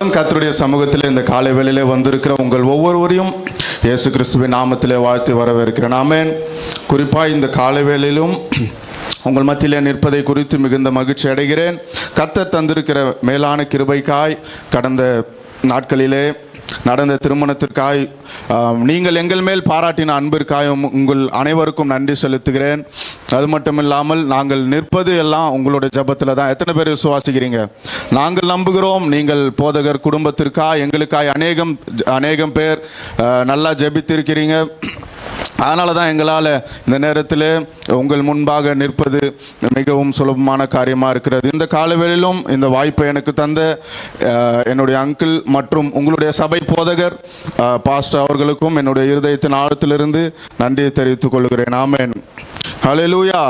கர்த்தருடைய சமூகத்தில் இந்த காலை வேளையிலே வந்திருக்கிற உங்கள் ஒவ்வொருவரையும் இயேசு கிறிஸ்துவின் நாமத்திலே வாழ்த்தி வரவேற்கிறேன். ஆமென். குறிப்பாக இந்த காலை வேளையிலும் உங்கள் மத்தியிலே நிற்பதை குறித்து மிகுந்த மகிழ்ச்சி அடைகிறேன். கர்த்தர் தந்திருக்கிற மேலான கிருபைக்காய், கடந்த நாட்களிலே நடந்த திருமணத்திற்காய், நீங்கள் எங்கள் மேல் பாராட்டின அன்பிற்காய் உங்கள் அனைவருக்கும் நன்றி செலுத்துகிறேன். அது மட்டும் இல்லாமல் நாங்கள் நிற்பது எல்லாம் உங்களுடைய ஜெபத்தில் தான். எத்தனை பேர் விசுவாசிக்கிறீங்க? நாங்கள் நம்புகிறோம். நீங்கள் போதகர் குடும்பத்திற்காய் எங்களுக்காய் அநேகம் பேர் நல்லா ஜெபித்திருக்கிறீங்க. அதனால தான் எங்களால் இந்த நேரத்தில் உங்கள் முன்பாக நிற்பது மிகவும் சுலபமான காரியமாக இருக்கிறது. இந்த காலவேளையிலும் இந்த வாய்ப்பை எனக்கு தந்த என்னுடைய அங்கிள் மற்றும் உங்களுடைய சபை போதகர் பாஸ்டர் அவர்களுக்கும் என்னுடைய இருதயத்தின் ஆழத்திலிருந்து நன்றியை தெரிவித்துக் கொள்கிறேன். ஆமென். ஹல்லேலூயா.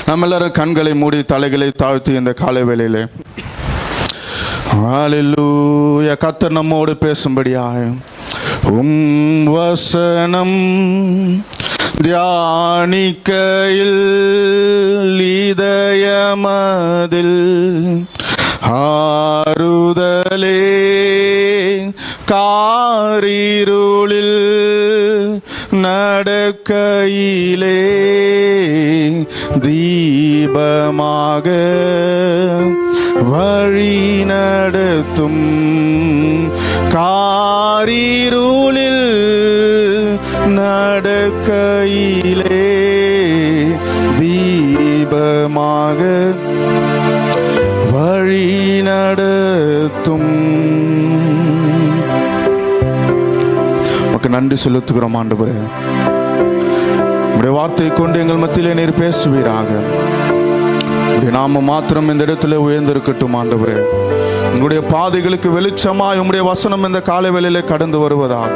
நம்ம எல்லாரும் கண்களை மூடி தலைகளை தாழ்த்தி இந்த காலவேளையிலே ஹல்லேலூயா கர்த்தர் நம்மோடு பேசும்படியாக வசனம் தியானிக்கையில் இதயமதில் ஆறுதலே காரிருளில் நடக்கையிலே தீபமாக வழி நடத்தும் காரிருளில் நடக்கையிலே தீபமாக வழி நடத்தும். உமக்கு நன்றி செலுத்துகிறோம் ஆண்டவரே. உம்முடைய வார்த்தையை கொண்டு எங்கள் மத்தியிலே நீர் பேசுவீராக. நாம மாத்திரம் இந்த இடத்துல உயர்ந்திருக்கட்டும் ஆண்டவரே. உங்களுடைய பாதைகளுக்கு வெளிச்சமாய் உம்முடைய வசனம் இந்த காலை வேளையிலே கடந்து வருவதாக.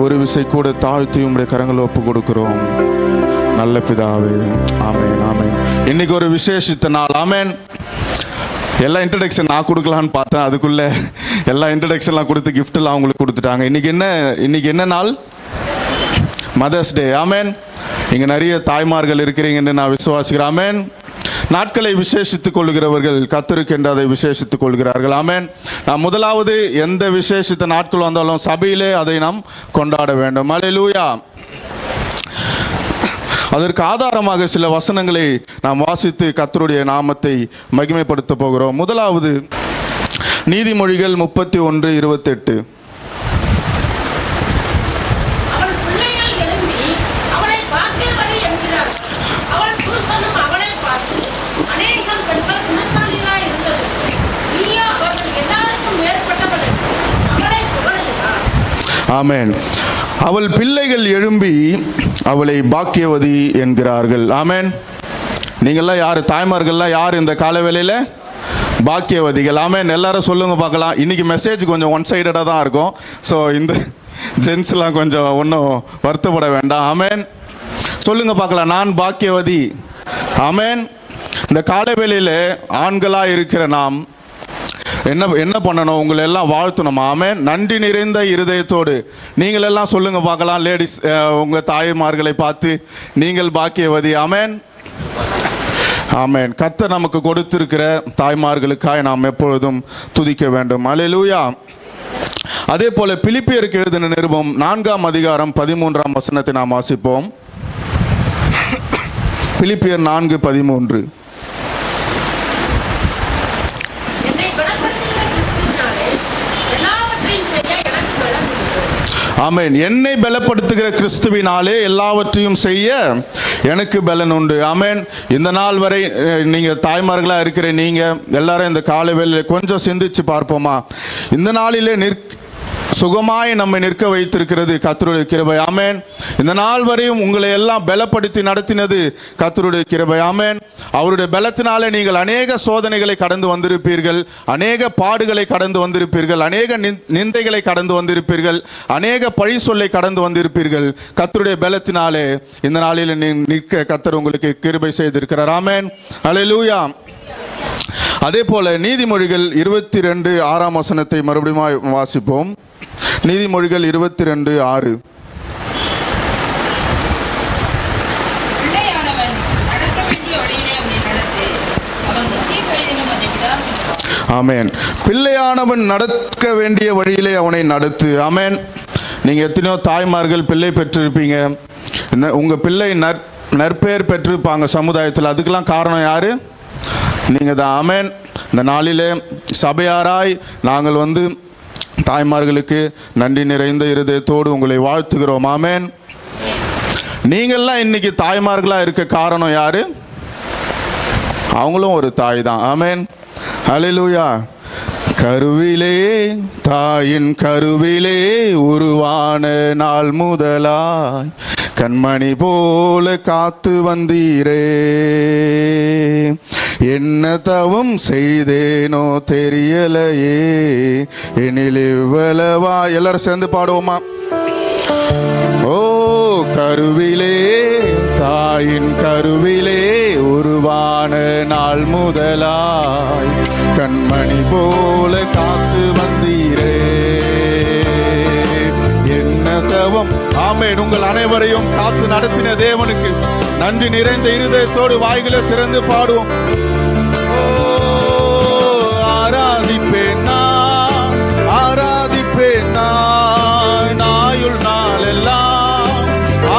ஒரு விசை கூட தாழ்த்தி உம்முடைய கரங்களை ஒப்பு கொடுக்கிறோம் நல்ல பிதாவே. ஆமென் ஆமென். இன்னைக்கு ஒரு விசேஷித்த நாள். ஆமென். எல்லா இன்ட்ரடக்ஷன் நான் கொடுக்கலான்னு பார்த்தேன், அதுக்குள்ள எல்லா இன்ட்ரடக்ஷன்லாம் கொடுத்து கிஃப்ட்லாம் அவங்களுக்கு கொடுத்துட்டாங்க. இன்னைக்கு என்ன நாள்? Mother's day. ஆமென். இங்கே நிறைய தாய்மார்கள் இருக்கிறீங்கன்னு நான் விசுவாசிக்கிறேன். ஆமென். நாட்களை விசேஷித்துக் கொள்கிறவர்கள் கர்த்தருக்கு என்று அதை விசேஷித்துக் கொள்கிறார்கள். ஆமென். நாம் முதலாவது எந்த விசேஷித்த நாட்கள் வந்தாலும் சபையிலே அதை நாம் கொண்டாட வேண்டும். ஹல்லேலூயா. அதற்கு ஆதாரமாக சில வசனங்களை நாம் வாசித்து கர்த்தருடைய நாமத்தை மகிமைப்படுத்த போகிறோம். முதலாவது நீதிமொழிகள் 31:28. ஆமென். அவள் பிள்ளைகள் எழும்பி அவளை பாக்கியவதி என்கிறார்கள். ஆமென். நீங்கள்லாம் யார்? தாய்மார்கள்லாம் யார் இந்த கால வேளையில்? பாக்கியவதிகள். ஆமென். எல்லாரும் சொல்லுங்க பார்க்கலாம். இன்னைக்கு மெசேஜ் கொஞ்சம் ஒன் சைடடாக தான் இருக்கும். ஸோ இந்த ஜென்ஸ்லாம் கொஞ்சம் ஒன்றும் வருத்தப்பட வேண்டாம். ஆமென். சொல்லுங்க பார்க்கலாம், நான் பாக்கியவதி. ஆமென். இந்த கால வேளையில் ஆண்களாக இருக்கிற நாம் என்ன பண்ணணும்? உங்களை எல்லாம் வாழ்த்தணும். ஆமென். நன்றி நிறைந்த இருதயத்தோடு நீங்கள் எல்லாம் சொல்லுங்க பார்க்கலாம். லேடிஸ், உங்கள் தாய்மார்களை பார்த்து நீங்கள் பாக்கியவதி. ஆமென் ஆமென். கர்த்தர் நமக்கு கொடுத்திருக்கிற தாய்மார்களுக்காக நாம் எப்பொழுதும் துதிக்க வேண்டும். ஹல்லேலூயா. அதே போல பிலிப்பியருக்கு எழுதின நிருபம் 4:13 நாம் வாசிப்போம். பிலிப்பியர் 4:13. ஆமென். என்னை பலப்படுத்துகிற கிறிஸ்துவினாலே எல்லாவற்றையும் செய்ய எனக்கு பலன் உண்டு. ஆமென். இந்த நாள் வரை நீங்கள் தாய்மார்களாக இருக்கிற நீங்கள் எல்லாரும் இந்த காலை வேளையில் கொஞ்சம் சிந்திச்சு பார்ப்போமா? இந்த நாளிலே சுகமாய் நம்மை நிற்க வைத்திருக்கிறது கர்த்தருடைய கிருபை. ஆமென். இந்த நாள் வரையும் உங்களை எல்லாம் பலப்படுத்தி நடத்தினது கர்த்தருடைய கிருபை. ஆமென். அவருடைய பலத்தினாலே நீங்கள் அநேக சோதனைகளை கடந்து வந்திருப்பீர்கள், அநேக பாடுகளை கடந்து வந்திருப்பீர்கள், அநேக நிந்தைகளை கடந்து வந்திருப்பீர்கள், அநேக பழி சொல்லை கடந்து வந்திருப்பீர்கள். கர்த்தருடைய பலத்தினாலே இந்த நாளில் நிற்க கர்த்தர் உங்களுக்கு கிருபை செய்திருக்கிறார். ஆமென். ஹல்லேலூயா. அதே போல நீதிமொழிகள் 22:6 மறுபடியும் வாசிப்போம். நீதிமொழிகள் 22:6. ஆமென். பிள்ளையானவன் நடக்க வேண்டிய வழியிலே அவனை நடத்து. ஆமென். நீங்கள் எத்தனையோ தாய்மார்கள் பிள்ளை பெற்றிருப்பீங்க. உங்கள் பிள்ளை நற்பெயர் பெற்றிருப்பாங்க சமுதாயத்தில். அதுக்கெல்லாம் காரணம் யார்? நீங்கள் தான். ஆமென். இந்த நாளிலே சபையாராய் நாங்கள் தாய்மார்களுக்கு நன்றி நிறைந்த இருதயத்தோடு உங்களை வாழ்த்துகிறோம். ஆமென். நீங்கள்லாம் இன்னைக்கு தாய்மார்களாக இருக்க காரணம் யார்? அவங்களும் ஒரு தாய் தான். ஆமென். ஹல்லேலூயா. கருவிலே தாயின் கருவிலே உருவான நாள் முதலாய் கண்மணி போல காத்து வந்தீரே, என்ன தவம் செய்தேனோ தெரியலையே, எனில் இவ்வளவா. எல்லாரும் சேர்ந்து பாடுவோமா? ஓ கருவிலே தாயின் கருவிலே உருவான நாள் முதலாய் கண்மணி போல காத்து வந்தீரே, என்ன தவம். ஆமென். உங்கள் அனைவரையும் காத்து நடத்தின தேவனுக்கு நன்றி நிறைந்த இருதயத்தோடு வாய்களை திறந்து பாடுவோம். ஆராதிப்பேன் நான், ஆராதிப்பேன் நான், ஆயுள் நாள் எல்லாம்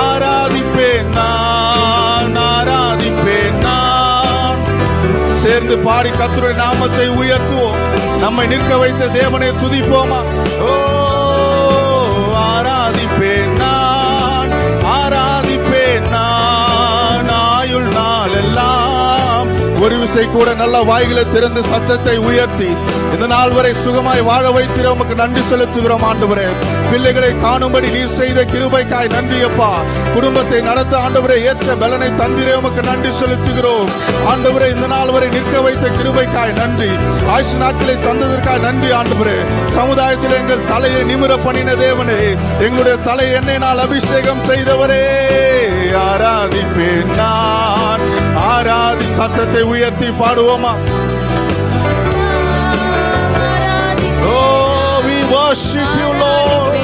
ஆராதிப்பேன் நான், ஆராதிப்பேன் நான். சேர்ந்து பாடி கர்த்தருடைய நாமத்தை உயர்த்துவோம். நம்மை நிற்க வைத்த தேவனை துதிப்போமா? ஓ ஆராதிப்பேன் நான், ஆராதிப்பேன் நான், ஆயுள் நாள் எல்லாம். ஒரு விசை கூட நல்ல வாய்களை திறந்து சத்தத்தை உயர்த்தி இந்த நாள் வரை சுகமாய் வாழ வைத்திர உமக்கு நன்றி செலுத்துகிறோம் ஆண்டவரே. பிள்ளைகளை காணும்படி நீர் செய்த கிருபைக்காய் நன்றி அப்பா. குடும்பத்தை நடத்த ஆண்டவரே ஏற்ற பலனை தந்திரே உமக்கு நன்றி செலுத்துகிறோம் ஆண்டவரே. இந்த நாள் வரை நிற்க வைத்த கிருபைக்காய் நன்றி. ஆயுசு நாட்களை தந்ததற்காய் நன்றி ஆண்டவரே. சமுதாயத்தில் எங்கள் தலையை நிமிர பண்ணின தேவனே, எங்களுடைய தலை எண்ணெயினால் அபிஷேகம் செய்தவரே, ஆராதிப்பேன் நான். ஆராதி சத்தத்தை உயர்த்தி பாடுவோமா? Oh, we worship you, Lord.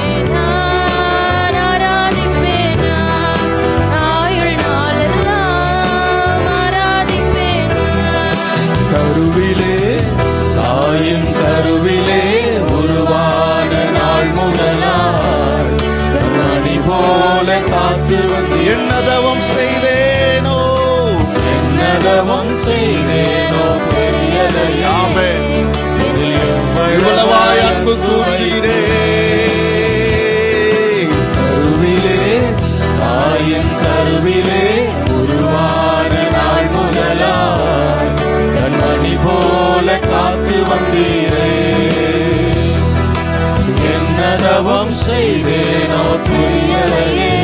கருவிலே தாயின் கருவிலே உருவான நாள் முதலாய் கண்மணி போல காத்து வந்து என்ன தவம் செய்தேனோ, என்ன தவம் செய்தேனோ தெரியலையாமே, இவ்வளவாய் அன்பு கூறுகிறே. கருவிலே தாயின் கருவிலே உருவான நாள் முதலாய் கண்மணி போல காத்து வந்தீரே, என்ன தவம் செய்தேனோ புரியலையே,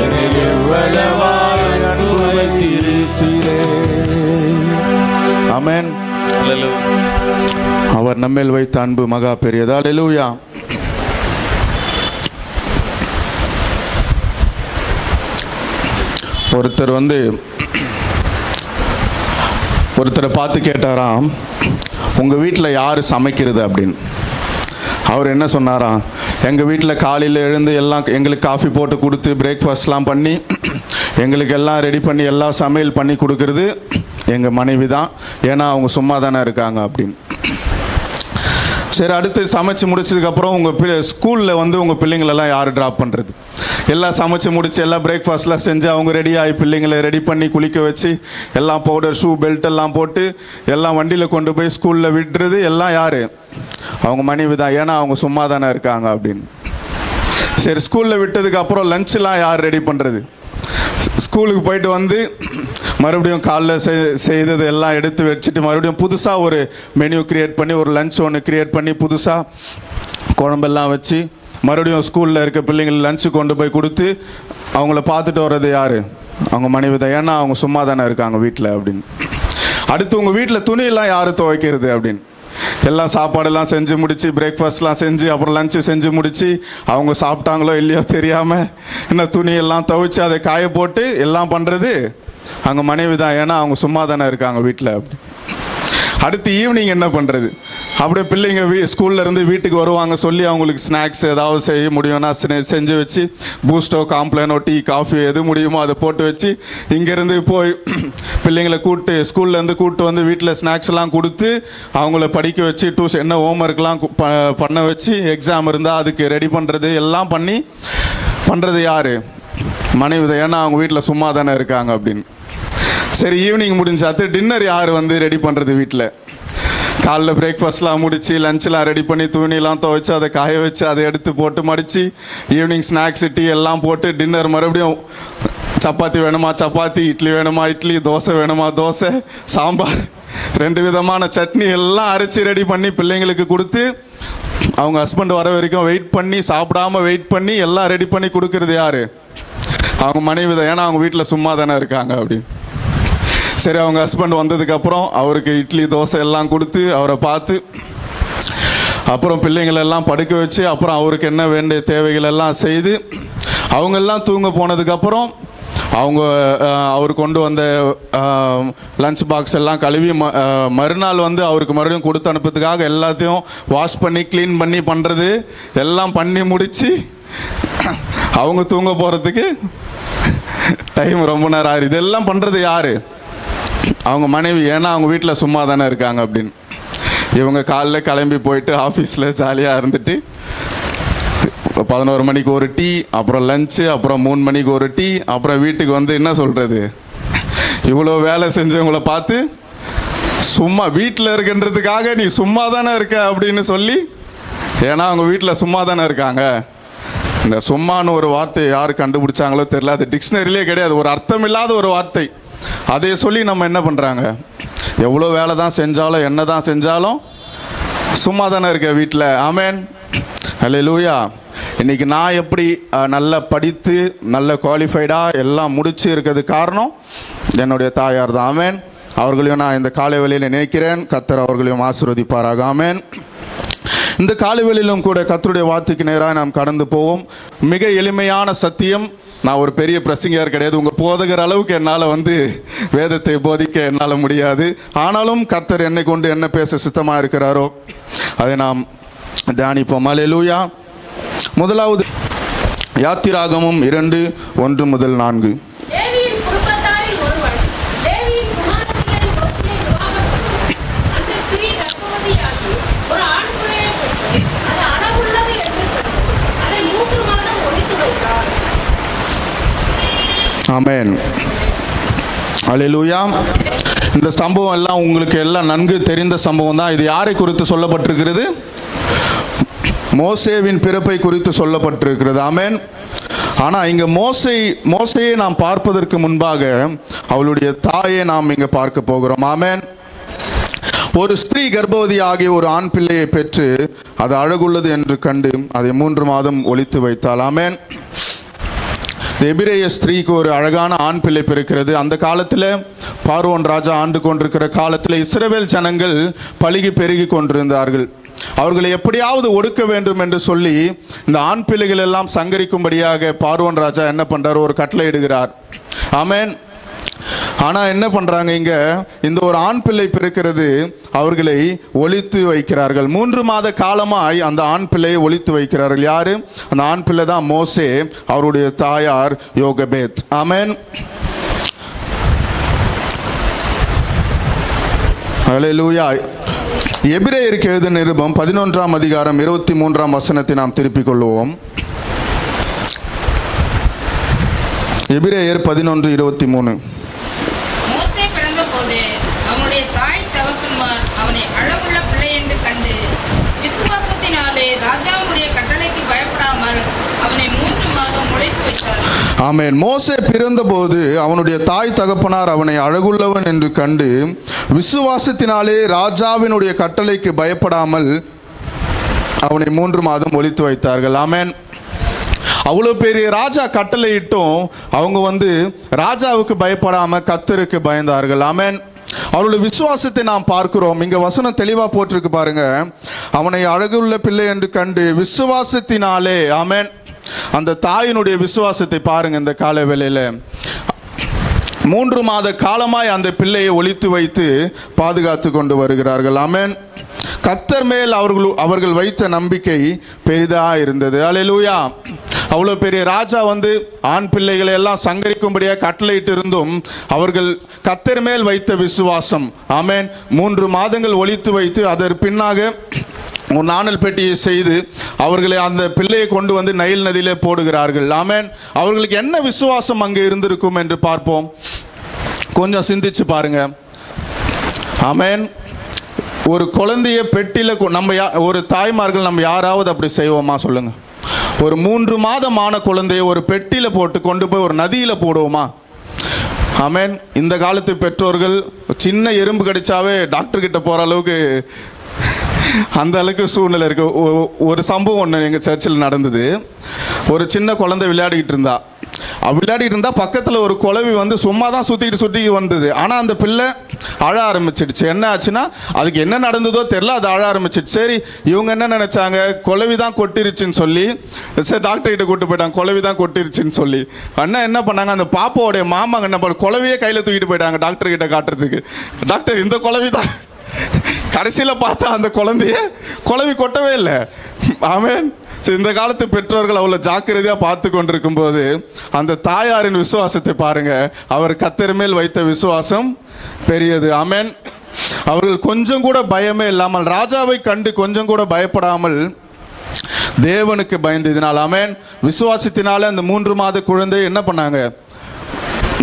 என்னை எவ்வளவாய் அன்பு வைத்திருக்கிறே. ஆமென். அவர் நம்மேல் வைத்த அன்பு மகா பெரியது. அல்லேலூயா. ஒருத்தரை பார்த்து கேட்டாராம், உங்கள் வீட்டில் யார் சமைக்கிறது அப்படின்னு. அவர் என்ன சொன்னாராம், எங்கள் வீட்டில் காலையில் எழுந்து எல்லாம் எங்களுக்கு காஃபி போட்டு கொடுத்து பிரேக்ஃபாஸ்ட்லாம் பண்ணி எங்களுக்கு எல்லாம் ரெடி பண்ணி எல்லாம் சமையல் பண்ணி கொடுக்கறது எங்கள் மனைவி தான், ஏன்னா அவங்க சும்மா தானே இருக்காங்க அப்படின்னு. சரி, அடுத்து சமைச்சு முடிச்சதுக்கப்புறம் உங்கள் ஸ்கூலில் உங்கள் பிள்ளைங்களெல்லாம் யார் ட்ராப் பண்ணுறது? எல்லாம் சமைச்சு முடிச்சு எல்லாம் பிரேக்ஃபாஸ்ட்லாம் செஞ்சு அவங்க ரெடி ஆகி பிள்ளைங்களை ரெடி பண்ணி குளிக்க வச்சு எல்லாம் பவுடர் ஷூ பெல்ட் எல்லாம் போட்டு எல்லாம் வண்டியில் கொண்டு போய் ஸ்கூலில் விடுறது எல்லாம் யார்? அவங்க மனைவி தான், ஏன்னா அவங்க சும்மா தானே இருக்காங்க அப்படின்னு. சரி, ஸ்கூலில் விட்டதுக்கப்புறம் லஞ்செலாம் யார் ரெடி பண்ணுறது? ஸ்கூலுக்கு போயிட்டு மறுபடியும் காலைல செய்தது எல்லாம் எடுத்து வச்சுட்டு மறுபடியும் புதுசாக ஒரு மெனு க்ரியேட் பண்ணி ஒரு லஞ்ச் ஒன்று க்ரியேட் பண்ணி புதுசாக குழம்பெல்லாம் வச்சு மறுபடியும் ஸ்கூலில் இருக்க பிள்ளைங்களுக்கு லஞ்சு கொண்டு போய் கொடுத்து அவங்கள பார்த்துட்டு வர்றது யார்? அவங்க மனைவி தான், ஏன்னா அவங்க சும்மா தானே இருக்காங்க வீட்டில் அப்படின்னு. அடுத்து உங்கள் வீட்டில் துணியெல்லாம் யார் துவைக்கிறது அப்படின்னு. எல்லாம் சாப்பாடெல்லாம் செஞ்சு முடித்து பிரேக்ஃபாஸ்ட்லாம் செஞ்சு அப்புறம் லஞ்சு செஞ்சு முடித்து அவங்க சாப்பிட்டாங்களோ இல்லையோ தெரியாமல் இந்த துணியெல்லாம் துவைச்சி அதை காய போட்டு எல்லாம் பண்ணுறது அவங்க மனைவி தான், ஏன்னா அவங்க சும்மா தானே இருக்காங்க வீட்டில் அப்படி. அடுத்து ஈவினிங் என்ன பண்ணுறது? அப்படியே பிள்ளைங்க ஸ்கூல்ல இருந்து வீட்டுக்கு வருவாங்க, சொல்லி அவங்களுக்கு ஸ்நாக்ஸ் ஏதாவது செய்ய முடியும்னா செஞ்சு வச்சு, பூஸ்டோ காம்ப்ளைனோ டீ காஃபி எது முடியுமோ அதை போட்டு வச்சு, இங்கேருந்து போய் பிள்ளைங்களை ஸ்கூல்லேருந்து கூப்பிட்டு வந்து வீட்டில் ஸ்நாக்ஸ் எல்லாம் கொடுத்து அவங்கள படிக்க வச்சு, டியூஷன் என்ன ஹோம்ஒர்க்லாம் பண்ண வச்சு, எக்ஸாம் இருந்தால் அதுக்கு ரெடி பண்ணுறது எல்லாம் பண்ணுறது யார்? மனைவி தான். ஏன்னா அவங்க வீட்டில் சும்மா தானே இருக்காங்க அப்படின்னு. சரி, ஈவினிங் முடிஞ்சாத்து டின்னர் யார் வந்து ரெடி பண்ணுறது? வீட்டில் காலைல பிரேக்ஃபாஸ்ட்லாம் முடித்து லஞ்செலாம் ரெடி பண்ணி துணியெல்லாம் துவைச்சி அதை காய வச்சு அதை எடுத்து போட்டு மடித்து ஈவினிங் ஸ்நாக்ஸ் டீ எல்லாம் போட்டு டின்னர் மறுபடியும் சப்பாத்தி வேணுமா சப்பாத்தி, இட்லி வேணுமா இட்லி, தோசை வேணுமா தோசை, சாம்பார், 2 விதமான சட்னி எல்லாம் அரைச்சி ரெடி பண்ணி பிள்ளைங்களுக்கு கொடுத்து அவங்க ஹஸ்பண்ட் வர வரைக்கும் வெயிட் பண்ணி, சாப்பிடாம வெயிட் பண்ணி எல்லாம் ரெடி பண்ணி கொடுக்கறது யார்? அவங்க மனைவி தான். ஏன்னா அவங்க வீட்டில் சும்மா தானே இருக்காங்க அப்படின்னு. சரி, அவங்க ஹஸ்பண்ட் வந்ததுக்கப்புறம் அவருக்கு இட்லி தோசை எல்லாம் கொடுத்து அவரை பார்த்து அப்புறம் பிள்ளைங்களெல்லாம் படுக்க வச்சு அப்புறம் அவருக்கு என்ன வேண்டிய தேவைகள் எல்லாம் செய்து அவங்கெல்லாம் தூங்க போனதுக்கப்புறம் அவர் கொண்டு வந்த லஞ்ச் பாக்ஸ் எல்லாம் கழுவி மறுநாள் வந்து அவருக்கு மறுபடியும் கொடுத்து அனுப்புறதுக்காக எல்லாத்தையும் வாஷ் பண்ணி க்ளீன் பண்ணி பண்ணுறது எல்லாம் பண்ணி முடித்து அவங்க தூங்க போகிறதுக்கு டைம் ரொம்ப நேரம் ஆயிரு. இதெல்லாம் பண்ணுறது யார்? அவங்க மனைவி. ஏன்னா அவங்க வீட்டில் சும்மா தானே இருக்காங்க அப்படின்னு. இவங்க காலைல கிளம்பி போயிட்டு ஆஃபீஸில் ஜாலியாக இருந்துட்டு 11 மணிக்கு ஒரு டீ, அப்புறம் லஞ்சு, அப்புறம் 3 மணிக்கு ஒரு டீ, அப்புறம் வீட்டுக்கு வந்து என்ன சொல்கிறது, இவ்வளோ வேலை செஞ்சவங்கள பார்த்து சும்மா வீட்டில் இருக்குன்றதுக்காக நீ சும்மா தானே இருக்க அப்படின்னு சொல்லி, ஏன்னா அவங்க வீட்டில் சும்மா தானே இருக்காங்க. இந்த சும்மானு ஒரு வார்த்தை யார் கண்டுபிடிச்சாங்களோ தெரியல, அது டிக்ஷனரியிலே கிடையாது, ஒரு அர்த்தம் இல்லாத ஒரு வார்த்தை. அதை சொல்லி நம்ம என்ன பண்ணுறாங்க, எவ்வளோ வேலை தான் செஞ்சாலும் என்ன தான் செஞ்சாலும் சும்மா தானே இருக்க வீட்டில். ஆமேன், அல்லேலூயா. இன்றைக்கி நான் எப்படி நல்லா படித்து நல்ல குவாலிஃபைடாக எல்லாம் முடிச்சு இருக்கிறது காரணம் என்னுடைய தாயார் தான். ஆமேன். அவர்களையும் நான் இந்த காலை வேளையில் நினைக்கிறேன். கர்த்தர் அவர்களையும் ஆசீர்வதிப்பாராக. ஆமேன். இந்த காலைவெளியிலும் கூட கர்த்தருடைய வார்த்தைக்கு நேராக நாம் கடந்து போவோம். மிக எளிமையான சத்தியம். நான் ஒரு பெரிய பிரசங்கியார் கிடையாது, உங்கள் போதகர் அளவுக்கு என்னால் வந்து வேதத்தை போதிக்க என்னால் முடியாது. ஆனாலும் கர்த்தர் என்னை கொண்டு என்ன பேச சுத்தமாக இருக்கிறாரோ அதை நாம் தியானிப்போம். அல்லேலூயா. முதலாவது யாத்திராகமம் 2:1-4. ஆமென், அல்லேலூயா. இந்த சம்பவம் எல்லாம் உங்களுக்கு எல்லாம் நன்கு தெரிந்த சம்பவம் தான். இது யாரை குறித்து சொல்லப்பட்டிருக்கிறது? மோசேவின் பிறப்பை குறித்து சொல்லப்பட்டிருக்கிறது. ஆமென். ஆனால் இங்கே மோசையை நாம் பார்ப்பதற்கு முன்பாக அவளுடைய தாயை நாம் இங்கே பார்க்க போகிறோம். ஆமென். ஒரு ஸ்திரீ கர்ப்பவதி ஆகிய ஒரு ஆண் பிள்ளையை பெற்று அது அழகுள்ளது என்று கண்டு அதை 3 மாதம் ஒளித்து வைத்தாள். ஆமென். எபிரேய ஸ்திரீக்கு ஒரு அழகான ஆண் பிள்ளை பிறக்கிறது. அந்த காலத்தில் பார்வோன் ராஜா ஆண்டு கொண்டிருக்கிற காலத்தில் இஸ்ரவேல் ஜனங்கள் பலுகி பெருகி கொண்டிருந்தார்கள். அவர்களை எப்படியாவது ஒடுக்க வேண்டும் என்று சொல்லி இந்த ஆண் பிள்ளைகள் எல்லாம் சங்கரிக்கும்படியாக பார்வோன் ராஜா என்ன பண்றார், ஒரு கட்டளை இடுகிறார். ஆமென். ஆனால் என்ன பண்ணுறாங்க, இங்கே இந்த ஒரு ஆண் பிள்ளை பிறக்கிறது, அவர்களை ஒளித்து வைக்கிறார்கள். 3 மாத காலமாய் அந்த ஆண் பிள்ளையை ஒளித்து வைக்கிறார்கள். யாரு அந்த ஆண் பிள்ளை? தான் மோசே, அவருடைய தாயார் யோகபேத். ஆமென், அல்லேலூயா. எபிரேயருக்கு எழுதின நிருபம் 11ஆம் அதிகாரம் 23ஆம் வசனத்தை நாம் திருப்பிக் கொள்வோம். எபிரேயர் 11:23. அவனுடைய தாய் தகப்பன்மார் அவனை அழகுள்ள பிள்ளை என்று கண்டு விசுவாசத்தினாலே ராஜாவுடைய கட்டளைக்கு பயப்படாமல் அவனை 3 மாதம் உழைத்து வைத்தார். ஆமென். மோசே பிறந்தபோது அவனுடைய தாய் தகப்பனார் அவனை அழகுள்ளவன் என்று கண்டு விசுவாசத்தினாலே ராஜாவினுடைய கட்டளைக்கு பயப்படாமல் அவனை 3 மாதம் ஒளித்து வைத்தார்கள். ஆமென். அவ்வளோ பெரிய ராஜா கட்டளையிட்டும் அவங்க வந்து ராஜாவுக்கு பயப்படாம கர்த்தருக்கு பயந்தார்கள். ஆமென். அவருடைய விசுவாசத்தை நாம் பார்க்கிறோம். இங்க வசனம் தெளிவா போட்டிருக்கு பாருங்க. அவனை அழகுள்ள பிள்ளை என்று கண்டு விசுவாசத்தினாலே. ஆமென். அந்த தாயினுடைய விசுவாசத்தை பாருங்க. இந்த கால வேளையில 3 மாத காலமாய் அந்த பிள்ளையை ஒளித்து வைத்து பாதுகாத்து கொண்டு வருகிறார்கள். ஆமென். கர்த்தர் மேல் அவர்கள் வைத்த நம்பிக்கை பெரிதாக இருந்தது. அல்லேலூயா. அவ்வளோ பெரிய ராஜா ஆண் பிள்ளைகளை எல்லாம் சங்கரிக்கும்படியாக கட்டளையிட்டு இருந்தும் அவர்கள் கர்த்தர் மேல் வைத்த விசுவாசம். ஆமென். 3 மாதங்கள் ஒளித்து வைத்து அதற்கு பின்னாக ஒரு நாணல் பெட்டியை செய்து அவர்களை அந்த பிள்ளையை கொண்டு நைல் நதியிலே போடுகிறார்கள். ஆமென். அவர்களுக்கு என்ன விசுவாசம் அங்கே இருந்திருக்கும் என்று பார்ப்போம். கொஞ்சம் சிந்திச்சு பாருங்க. ஆமென். ஒரு குழந்தைய பெட்டியில் நம்ம ஒரு தாய்மார்கள் நம்ம யாராவது அப்படி செய்வோமா சொல்லுங்க? ஒரு 3 மாதமான குழந்தைய ஒரு பெட்டியில் போட்டு கொண்டு போய் ஒரு நதியில் போடுவோமா? ஆமென். இந்த காலத்து பெற்றோர்கள் சின்ன எறும்பு கடிச்சாவே டாக்டர் கிட்ட போகிற அளவுக்கு அந்த அளவுக்கு சூழ்நிலை இருக்கு. ஒரு சம்பவம் ஒன்று எங்கள் சர்ச்சில் நடந்தது. ஒரு சின்ன குழந்தை விளையாடிக்கிட்டு இருந்தா பக்கத்தில் ஒரு குழவி சும்மா தான் சுற்றி வந்தது. ஆனால் அந்த பிள்ளை அழ ஆரம்பிச்சிடுச்சு. என்ன ஆச்சுன்னா அதுக்கு என்ன நடந்ததோ தெரியல, அது அழ ஆரம்பிச்சிடுச்சு. சரி, இவங்க என்ன நினைச்சாங்க, குழவி தான் கொட்டிருச்சுன்னு சொல்லி சரி டாக்டர் கிட்ட கூட்டு போயிட்டாங்க. குழவி தான் கொட்டிருச்சுன்னு சொல்லி அண்ணா என்ன பண்ணாங்க, அந்த பாப்பாவோடைய மாமாங்க என்ன பண்ண குழவியே கையில் தூக்கிட்டு போயிட்டாங்க டாக்டர் கிட்ட காட்டுறதுக்கு. டாக்டர் இந்த குழவி தான். கடைசியில் பார்த்தா அந்த குழவி கொட்டவே இல்லை. ஆமென். இந்த காலத்து பெற்றோர்கள் அவ்வளோ ஜாக்கிரதையாக பார்த்து கொண்டிருக்கும் போது அந்த தாயாரின் விசுவாசத்தை பாருங்க. அவர் கர்த்தர் மேல் வைத்த விசுவாசம் பெரியது. ஆமென். அவர்கள் கொஞ்சம் கூட பயமே இல்லாமல், ராஜாவை கண்டு கொஞ்சம் கூட பயப்படாமல் தேவனுக்கு பயந்ததினால், ஆமென், விசுவாசத்தினால அந்த 3 மாத குழந்தை என்ன பண்ணாங்க,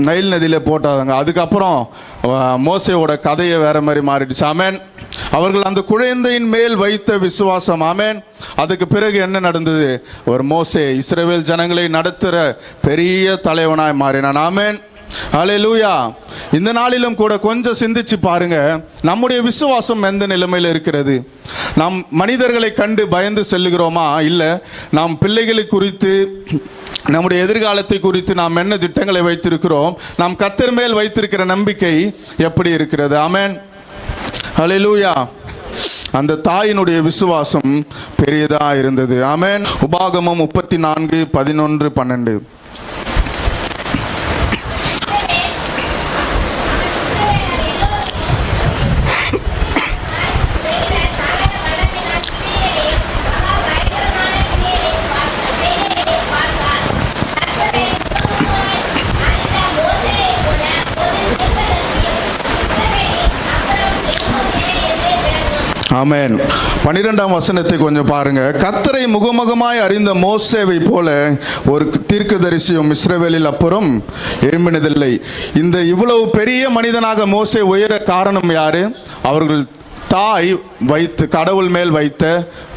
நைல் நதியில் போட்டாங்க. அதுக்கப்புறம் மோசேயோட கதையை வேற மாதிரி மாறிடுச்சு. ஆமென். அவர்கள் அந்த குழந்தையின் மேல் வைத்த விசுவாசம். ஆமென். அதுக்கு பிறகு என்ன நடந்தது, ஒரு மோசே இஸ்ரவேல் ஜனங்களை நடத்துகிற பெரிய தலைவனாய் மாறினான். ஆமென். அல்லேலூயா. இந்த நாளிலும் கூட கொஞ்சம் சிந்திச்சு பாருங்க, நம்முடைய விசுவாசம் எந்த நிலைமையில் இருக்கிறது? நாம் மனிதர்களை கண்டு பயந்து செல்லுகிறோமா? இல்லை, நாம் பிள்ளைகளை குறித்து, நம்முடைய எதிர்காலத்தை குறித்து நாம் என்ன திட்டங்களை வைத்திருக்கிறோம்? நாம் கர்த்தர் மேல் வைத்திருக்கிற நம்பிக்கை எப்படி இருக்கிறது? ஆமென். அல்லேலூயா. அந்த தாயினுடைய விசுவாசம் பெரியதா இருந்தது. ஆமென். உபாகமம் 34:11-12. ஆமென். 12ஆம் வசனத்தை கொஞ்சம் பாருங்க. கர்த்தரை முகமுகமாய் அறிந்த மோசேவை போல ஒரு தீர்க்கதரிசியும் இஸ்ரவேலில் அப்புறம் எழும்பினதில்லை. இந்த இவ்வளவு பெரிய மனிதனாக மோசே உயர காரணம் யாரு? அவர்கள் தாய் வைத்து கடவுள் மேல் வைத்த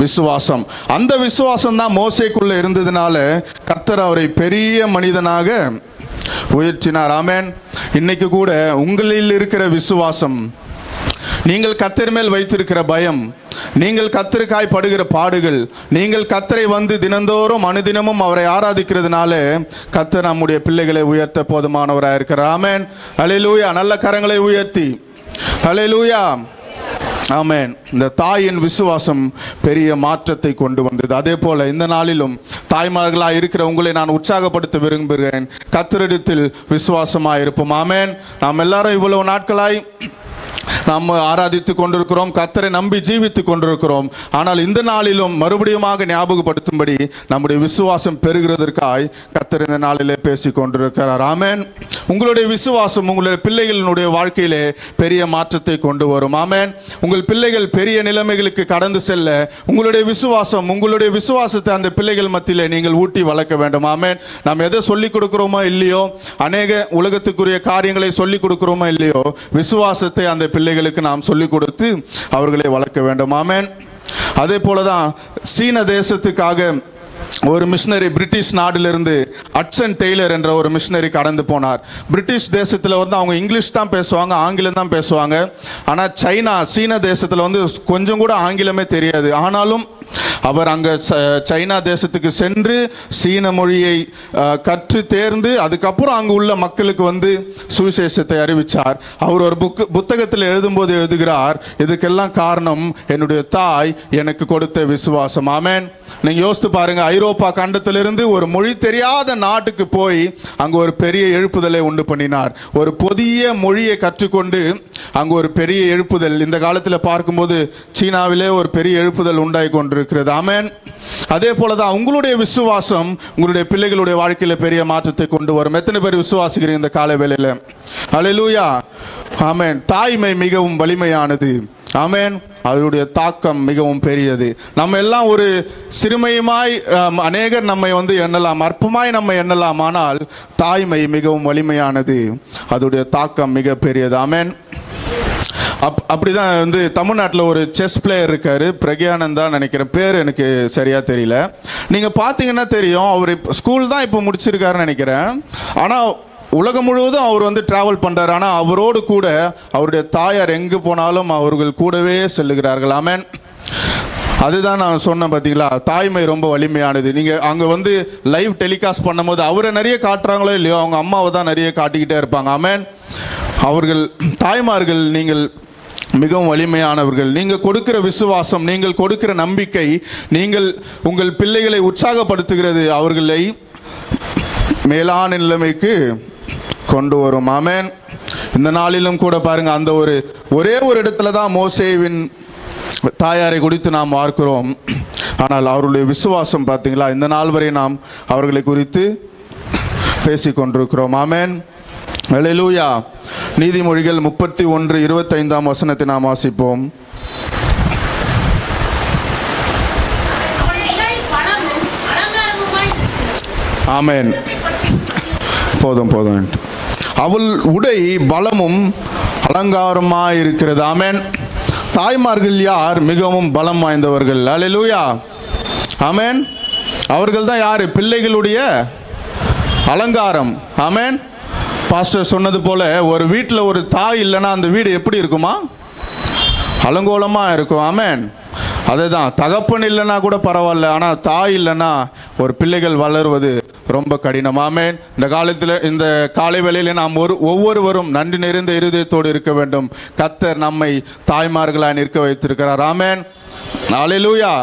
விசுவாசம். அந்த விசுவாசம் தான் மோசேக்குள்ள இருந்ததுனால கர்த்தர் அவரை பெரிய மனிதனாக உயர்த்தினார். ஆமென். இன்னைக்கு கூட உங்களில் இருக்கிற விசுவாசம், நீங்கள் கர்த்தர் மேல் வைத்திருக்கிற பயம், நீங்கள் கர்த்தருக்காய் படுகிற பாடுகள், நீங்கள் கர்த்தரை தினந்தோறும் அனுதினமும் அவரை ஆராதிக்கிறதுனால கர்த்தர் நம்முடைய பிள்ளைகளை உயர்த்த போதுமானவராக இருக்கிறார். ஆமென். அல்லேலூயா. நல்ல கரங்களை உயர்த்தி அல்லேலூயா. ஆமென். இந்த தாயின் விசுவாசம் பெரிய மாற்றத்தை கொண்டு வந்தது. அதே போல இந்த நாளிலும் தாய்மார்களாக இருக்கிற உங்களை நான் உற்சாகப்படுத்த விரும்புகிறேன். கர்த்தரிடத்தில் விசுவாசமாக இருப்போம். ஆமென். நாம் எல்லாரும் இவ்வளவு நாட்களாய் நாம் ஆராதித்து கொண்டிருக்கிறோம், கர்த்தரை நம்பி ஜீவித்து கொண்டிருக்கிறோம். ஆனால் இந்த நாளிலும் மறுபடியுமாக ஞாபகப்படுத்தும்படி நம்முடைய விசுவாசம் பெறுகிறதற்காய் கர்த்தர் இந்த நாளிலே பேசி கொண்டிருக்கிறார். ஆமென். உங்களுடைய விசுவாசம் உங்களுடைய பிள்ளைகளினுடைய வாழ்க்கையிலே பெரிய மாற்றத்தை கொண்டு வரும். ஆமென். உங்கள் பிள்ளைகள் பெரிய நிலைமைகளுக்கு கடந்து செல்ல உங்களுடைய விசுவாசத்தை அந்த பிள்ளைகள் மத்தியிலே நீங்கள் ஊட்டி வளர்க்க வேண்டும். ஆமென். நாம் எதை சொல்லிக் கொடுக்கிறோமோ இல்லையோ, அநேக உலகத்துக்குரிய காரியங்களை சொல்லிக் கொடுக்கிறோமோ இல்லையோ, விசுவாசத்தை அந்த பிள்ளைகளுக்கு நாம் சொல்லிக் கொடுத்து அவர்களை வளர்க்க வேண்டும். ஆமென். அதே போலதான் சீன தேசத்துக்காக ஒரு மிஷனரி பிரிட்டிஷ் நாட்டிலிருந்து ஹட்சன் டெய்லர் என்ற ஒரு மிஷனரி கடந்து போனார். பிரிட்டிஷ் தேசத்தில் அவங்க இங்கிலீஷ் தான் பேசுவாங்க, ஆங்கிலம் தான் பேசுவாங்க. ஆனால் சீன தேசத்தில் கொஞ்சம் கூட ஆங்கிலமே தெரியாது. ஆனாலும் அவர் அங்கே சைனா தேசத்துக்கு சென்று சீன மொழியை கற்று தேர்ந்து அதுக்கப்புறம் அங்கு உள்ள மக்களுக்கு வந்து சுவிசேஷத்தை அறிவித்தார். அவர் ஒரு புத்தகத்தில் எழுதும்போது எழுதுகிறார், இதுக்கெல்லாம் காரணம் என்னுடைய தாய் எனக்கு கொடுத்த விசுவாசம். ஆமென். நீங்க யோசித்து பாருங்க, ஐரோப்பா கண்டத்திலிருந்து ஒரு மொழி தெரியாத நாட்டுக்கு போய் அங்கு ஒரு பெரிய எழுப்புதலை உண்டு பண்ணினார். ஒரு புதிய மொழியை கற்றுக்கொண்டு அங்கு ஒரு பெரிய எழுப்புதல், இந்த காலத்தில் பார்க்கும்போது சீனாவிலே ஒரு பெரிய எழுப்புதல் உண்டாகி கொண்டிருக்கிறது. ஆமென். அதே போலதான் உங்களுடைய விசுவாசம் உங்களுடைய பிள்ளைகளுடைய வாழ்க்கையில பெரிய மாற்றத்தை கொண்டு வரும். எத்தனை பேர் விசுவாசிக்கிறீங்க இந்த காலை வேளையில? அல்லேலூயா. ஆமென். தாய்மை மிகவும் வலிமையானது. ஆமென். அவருடைய தாக்கம் மிகவும் பெரியது. நம்ம எல்லாம் ஒரு சிறுமையுமாய் அநேகர் நம்மை வந்து எண்ணலாம், அற்பமாய் நம்ம எண்ணலாம். ஆனால் தாய்மை மிகவும் வலிமையானது, அதோடைய தாக்கம் மிக பெரியது. ஆமென். அப்படிதான் வந்து தமிழ்நாட்டில் ஒரு செஸ் பிளேயர் இருக்காரு, பிரக்யானந்தா நினைக்கிறேன், பேர் எனக்கு சரியா தெரியல. நீங்க பார்த்தீங்கன்னா தெரியும், அவர் ஸ்கூல் தான் இப்போ முடிச்சிருக்காருன்னு நினைக்கிறேன். ஆனால் உலகம் முழுவதும் அவர் வந்து டிராவல் பண்ணுறாரு. ஆனால் அவரோடு கூட அவருடைய தாயார் எங்கு போனாலும் அவர்கள் கூடவே செல்லுகிறார்கள். ஆமென். அதுதான் நான் சொன்னேன் பார்த்தீங்களா, தாய்மை ரொம்ப வலிமையானது. நீங்கள் அங்கே வந்து லைவ் டெலிகாஸ்ட் பண்ணும்போது அவரை நிறைய காட்டுறாங்களோ இல்லையோ, அவங்க அம்மாவை தான் நிறைய காட்டிக்கிட்டே இருப்பாங்க. ஆமென். அவர்கள் தாய்மார்கள் நீங்கள் மிகவும் வலிமையானவர்கள். நீங்கள் கொடுக்கிற விசுவாசம், நீங்கள் கொடுக்கிற நம்பிக்கை, நீங்கள் உங்கள் பிள்ளைகளை உற்சாகப்படுத்துகிறது, அவர்களை மேலான நிலைமைக்கு கொண்டு வரும். ஆமென். இந்த நாளிலும் கூட பாருங்க, அந்த ஒரே ஒரு இடத்துல தான் மோசேவின் தாயாரை குறித்து நாம் பார்க்கிறோம். ஆனால் அவருடைய விசுவாசம் பார்த்தீங்களா, இந்த நாள் வரை நாம் அவர்களை குறித்து பேசிக்கொண்டிருக்கிறோம். ஆமென். அல்லேலூயா. நீதிமொழிகள் 31:25 நாம் வாசிப்போம். ஆமென். போதும். அவள் உடை பலமும் அலங்காரமாய் இருக்கிறது. ஆமென். தாய்மார்கள் யார்? மிகவும் பலம் வாய்ந்தவர்கள். அல்லேலூயா. ஆமென். அவர்கள் தான் யாரு? பிள்ளைகளுடைய அலங்காரம். ஆமென். பாஸ்டர் சொன்னது போல, ஒரு வீட்டில் ஒரு தாய் இல்லைன்னா அந்த வீடு எப்படி இருக்குமா? அலங்கோலமாக இருக்கும். ஆமென். அதே தான், தகப்பன் இல்லைன்னா கூட பரவாயில்ல, ஆனால் தாய் இல்லைன்னா ஒரு பிள்ளைகள் வளர்வது ரொம்ப கடினம். ஆமென். இந்த காலத்தில், இந்த காலை வேளையில் நாம் ஒவ்வொருவரும் நன்றி நிறைந்த இருதயத்தோடு இருக்க வேண்டும். கர்த்தர் நம்மை தாய்மார்களாக நிற்க வைத்திருக்கிறார். ஆமென். அல்லேலூயா.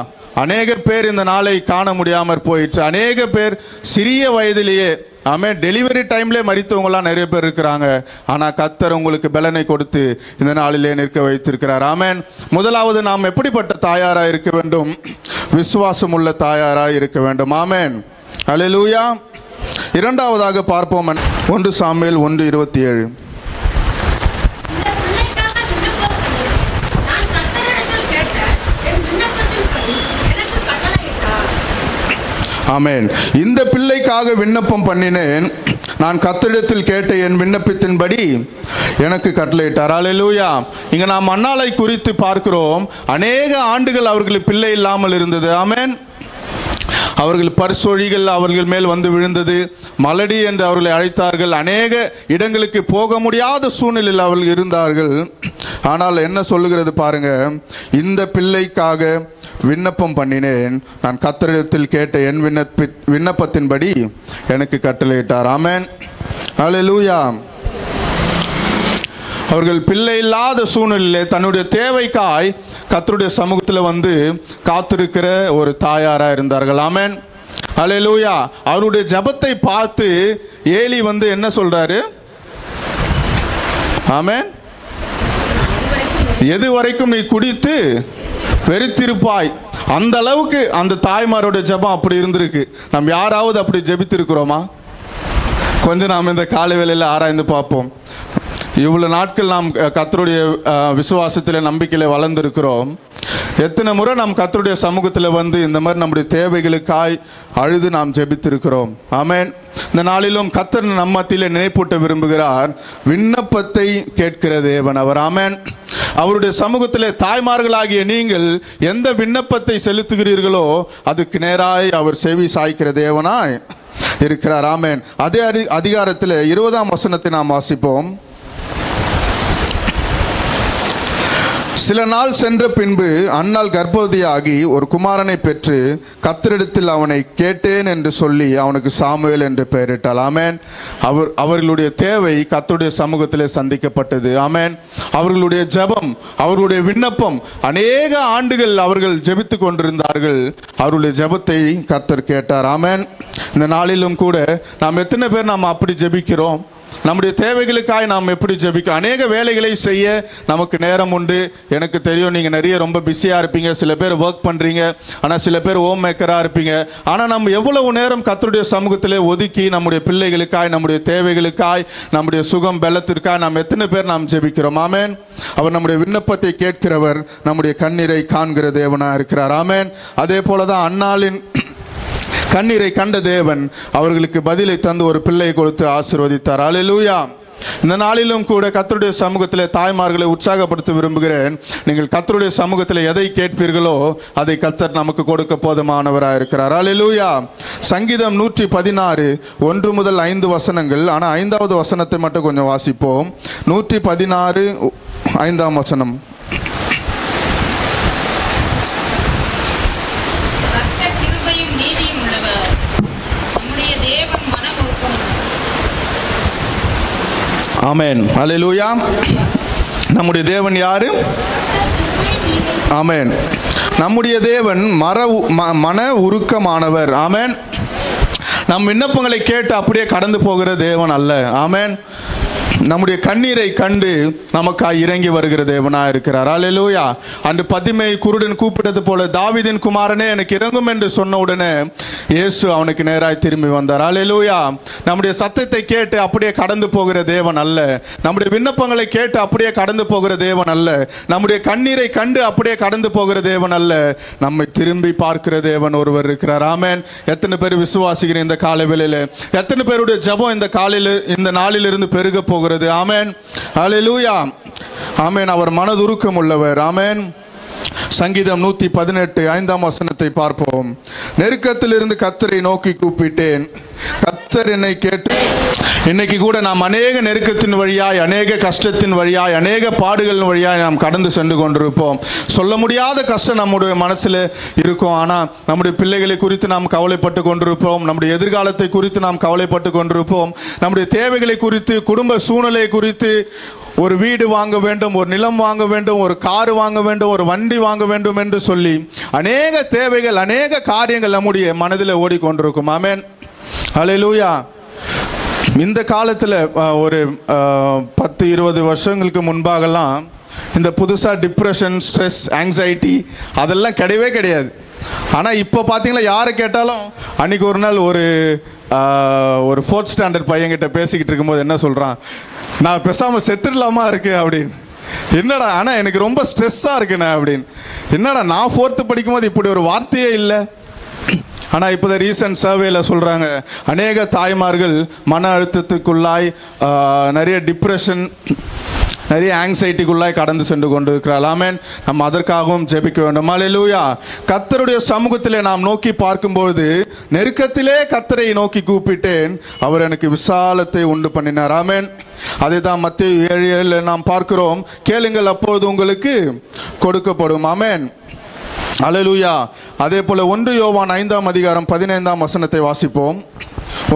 அநேக பேர் இந்த நாளை காண முடியாமற் போயிற்று. அநேக பேர் சிறிய வயதிலேயே, ஆமென், டெலிவரி டைம்லேயே மரித்தவங்களாம் நிறைய பேர் இருக்கிறாங்க. ஆனால் கர்த்தர் உங்களுக்கு பலனை கொடுத்து இந்த நாளிலே நிற்க வைத்திருக்கிறார். ஆமென். முதலாவது நாம் எப்படிப்பட்ட தாயாராக இருக்க வேண்டும்? விசுவாசம் உள்ள தாயாராக இருக்க வேண்டும். ஆமென். அல்லேலூயா. இரண்டாவதாக பார்ப்போம், 1 சாமுவேல் 1:27. ஆமென். இந்த பிள்ளைக்காக விண்ணப்பம் பண்ணினேன், நான் கர்த்தரிடத்தில் கேட்ட என் விண்ணப்பத்தின்படி எனக்கு கட்டளையிட்டார். அல்லேலூயா. இங்க நாம் அன்னாளை குறித்து பார்க்கிறோம். அநேக ஆண்டுகள் அவர்களுக்கு பிள்ளை இல்லாமல் இருந்தது. ஆமென். அவர்கள் பரிசொழிகள் அவர்கள் மேல் வந்து விழுந்தது. மலடி என்று அவர்களை அழைத்தார்கள். அநேக இடங்களுக்கு போக முடியாத சூழ்நிலையில் அவர்கள் இருந்தார்கள். ஆனால் என்ன சொல்லுகிறது பாருங்க, இந்த பிள்ளைக்காக விண்ணப்பம் பண்ணினேன், நான் கர்த்தரிடத்தில் கேட்ட என் விண்ணப்பத்தின்படி எனக்கு கட்டளையிட்டார். ஆமென். அல்லேலூயா. அவர்கள் பிள்ளை இல்லாத சூழ்நிலையிலே தன்னுடைய தேவைக்காய் கர்த்தருடைய சமூகத்தில் வந்து காத்திருக்கிற ஒரு தாயாராக இருந்தார்கள். ஆமென். அல்லேலூயா. அவருடைய ஜெபத்தை பார்த்து ஏலி வந்து என்ன சொல்றாரு? ஆமென். எது வரைக்கும் நீ குடித்து வெறித்திருப்பாய். அந்த அளவுக்கு அந்த தாய்மாரோட ஜெபம் அப்படி இருந்திருக்கு. நாம் யாராவது அப்படி ஜெபித்திருக்கிறோமா? கொஞ்சம் நாம் இந்த காலை வேளையில் ஆராய்ந்து பார்ப்போம். இவ்வளோ நாட்கள் நாம் கர்த்தருடைய விசுவாசத்தில் நம்பிக்கையில் வளர்ந்துருக்கிறோம். எத்தனை முறை நாம் கர்த்தருடைய சமூகத்தில் வந்து இந்த மாதிரி நம்முடைய தேவைகளுக்காய் அழுது நாம் ஜெபித்திருக்கிறோம். ஆமென். இந்த நாளிலும் கர்த்தர் நம்ம மத்தியில் நினைப்பூட்ட விரும்புகிறார். விண்ணப்பத்தை கேட்கிற தேவன் அவர். ஆமென். அவருடைய சமூகத்திலே தாய்மார்களாகிய நீங்கள் எந்த விண்ணப்பத்தை செலுத்துகிறீர்களோ அதுக்கு நேராய் அவர் செவி சாய்க்கிற தேவனாய் இருக்கிறார். ஆமென். அதே அதிகாரத்தில் 20 நாம் வாசிப்போம். சில நாள் சென்ற பின்பு அன்னாள் கர்ப்பவதியாகி ஒரு குமாரனை பெற்று கர்த்தரிடத்தில் அவனை கேட்டேன் என்று சொல்லி அவனுக்கு சாமுவேல் என்று பெயரிட்டாள். ஆமென். அவர்களுடைய தேவை கர்த்தருடைய சமூகத்திலே சந்திக்கப்பட்டது. ஆமென். அவர்களுடைய ஜெபம், அவர்களுடைய விண்ணப்பம், அநேக ஆண்டுகள் அவர்கள் ஜெபித்து கொண்டிருந்தார்கள். அவர்களுடைய ஜெபத்தை கர்த்தர் கேட்டார். ஆமென். இந்த நாளிலும் கூட நாம் எத்தனை பேர் நாம் அப்படி ஜெபிக்கிறோம்? நம்முடைய தேவைகளுக்காய் நாம் எப்படி ஜெபிக்க? அநேக வேலைகளை செய்ய நமக்கு நேரம் உண்டு. எனக்கு தெரியும், நீங்கள் நிறைய ரொம்ப பிஸியாக இருப்பீங்க. சில பேர் ஒர்க் பண்ணுறீங்க, ஆனால் சில பேர் ஹோம் மேக்கராக இருப்பீங்க. ஆனால் நம்ம எவ்வளவு நேரம் கர்த்தருடைய சமூகத்திலே ஒதுக்கி நம்முடைய பிள்ளைகளுக்காய், நம்முடைய தேவைகளுக்காய், நம்முடைய சுகம் பலத்திற்காய் நாம் எத்தனை பேர் நாம் ஜெபிக்கிறோம்? ஆமென். அவர் நம்முடைய விண்ணப்பத்தை கேட்கிறவர், நம்முடைய கண்ணீரை காண்கிற தேவனாக இருக்கிறார். ஆமென். அதே போல தான் அன்னாளின் கண்ணீரை கண்ட தேவன் அவர்களுக்கு பதிலை தந்து ஒரு பிள்ளையை கொடுத்து ஆசீர்வதித்தார். அல்லேலூயா. இந்த நாளிலும் கூட கர்த்தருடைய சமூகத்திலே தாய்மார்களை உற்சாகப்படுத்த விரும்புகிறேன். நீங்கள் கர்த்தருடைய சமூகத்தில் எதை கேட்பீர்களோ அதை கர்த்தர் நமக்கு கொடுக்க போதுமானவராக இருக்கிறார். அல்லேலூயா. சங்கீதம் 116 1 முதல் 5 வசனங்கள். ஆனால் 5வது வசனத்தை மட்டும் கொஞ்சம் வாசிப்போம். 116 5ஆம் வசனம். ஆமென். அல்லேலூயா. நம்முடைய தேவன் யாரு? ஆமென். நம்முடைய தேவன் மன உருக்கமானவர். ஆமென். நம் விண்ணப்பங்களை கேட்டு அப்படியே கடந்து போகிற தேவன் அல்ல. ஆமென். நம்முடைய கண்ணீரை கண்டு நமக்காய் இறங்கி வருகிற தேவனாக இருக்கிறார். அல்லேலூயா. அன்று பதிமை குருடன் கூப்பிட்டது போல தாவீதின் குமாரனே எனக்கு இறங்கும் என்று சொன்ன உடனே இயேசு அவனுக்கு நேராய் திரும்பி வந்தார். அல்லேலூயா. நம்முடைய சத்தத்தை கேட்டு அப்படியே கடந்து போகிற தேவன் அல்ல. நம்முடைய விண்ணப்பங்களை கேட்டு அப்படியே கடந்து போகிற தேவன் அல்ல. நம்முடைய கண்ணீரை கண்டு அப்படியே கடந்து போகிற தேவன் அல்ல. நம்மை திரும்பி பார்க்கிற தேவன் ஒருவர் இருக்கிறார். ஆமென். எத்தனை பேர் விசுவாசிக்கிறீங்க இந்த காலை வேளையில? எத்தனை பேருடைய ஜெபம் இந்த நாளிலிருந்து பெருக போகிறது? ஆமென். அல்லேலூயா. ஆமென். அவர் மனதுருக்கம் உள்ளவர். ஆமென். சங்கீதம் 118 5ஆம் வசனத்தை பார்ப்போம். நெருக்கத்திலிருந்து கர்த்தரை நோக்கி கூப்பிட்டேன், கர்த்தர் என்னை கேட்டு. இன்னைக்கு கூட நாம் அநேக நெருக்கத்தின் வழியாய், அநேக கஷ்டத்தின் வழியாய், அநேக பாடுகளின் வழியாய் நாம் கடந்து சென்று கொண்டிருப்போம். சொல்ல முடியாத கஷ்டம் நம்முடைய மனசில் இருக்கும். ஆனால் நம்முடைய பிள்ளைகளை குறித்து நாம் கவலைப்பட்டு கொண்டிருப்போம். நம்முடைய எதிர்காலத்தை குறித்து நாம் கவலைப்பட்டு கொண்டிருப்போம். நம்முடைய தேவைகளை குறித்து, குடும்ப சூழ்நிலை குறித்து, ஒரு வீடு வாங்க வேண்டும், ஒரு நிலம் வாங்க வேண்டும், ஒரு கார் வாங்க வேண்டும், ஒரு வண்டி வாங்க வேண்டும் என்று சொல்லி அநேக தேவைகள், அநேக காரியங்கள் நம்முடைய மனதில் ஓடிக்கொண்டிருக்கும். ஆமென். அல்லேலூயா. இந்த காலத்தில் ஒரு 10-20 வருஷங்களுக்கு முன்பாகலாம் இந்த புதுசாக டிப்ரெஷன், ஸ்ட்ரெஸ், ஆங்ஸைட்டி அதெல்லாம் கிடையவே கிடையாது. ஆனால் இப்போ பார்த்தீங்களா, யாரை கேட்டாலும் அன்றைக்கி ஒரு நாள் ஒரு 4th ஸ்டாண்டர்ட் பையன்கிட்ட பேசிக்கிட்டு இருக்கும்போது என்ன சொல்கிறான், நான் பேசாமல் செத்துடலாமா இருக்கு அப்படின்னு. என்னடா, ஆனால் எனக்கு ரொம்ப ஸ்ட்ரெஸ்ஸாக இருக்குண்ணே அப்படின்னு. என்னடா, நான் 4th படிக்கும்போது இப்படி ஒரு வார்த்தையே இல்லை. ஆனால் இப்போ ரீசன்ட் சர்வேல சொல்கிறாங்க, அநேக தாய்மார்கள் மன அழுத்தத்துக்குள்ளாய், நிறைய டிப்ரெஷன், நிறைய ஆங்ஸைட்டிக்குள்ளாய் கடந்து சென்று கொண்டிருக்கிறாள். ஆமென். நம்ம அதற்காகவும் ஜெபிக்க வேண்டும். அல்லேலூயா. கர்த்தருடைய சமூகத்திலே நாம் நோக்கி பார்க்கும்போது, நெருக்கத்திலே கர்த்தரை நோக்கி கூப்பிட்டேன், அவர் எனக்கு விசாலத்தை உண்டு பண்ணினார். ஆமென். அதை தான் மத்தேயு 7:7 நாம் பார்க்கிறோம். கேளுங்கள் அப்பொழுது உங்களுக்கு கொடுக்கப்படும். ஆமென். அல்லேலூயா. அதே போல 1 யோவான் 5ஆம் அதிகாரம் 15ஆம் வசனத்தை வாசிப்போம்.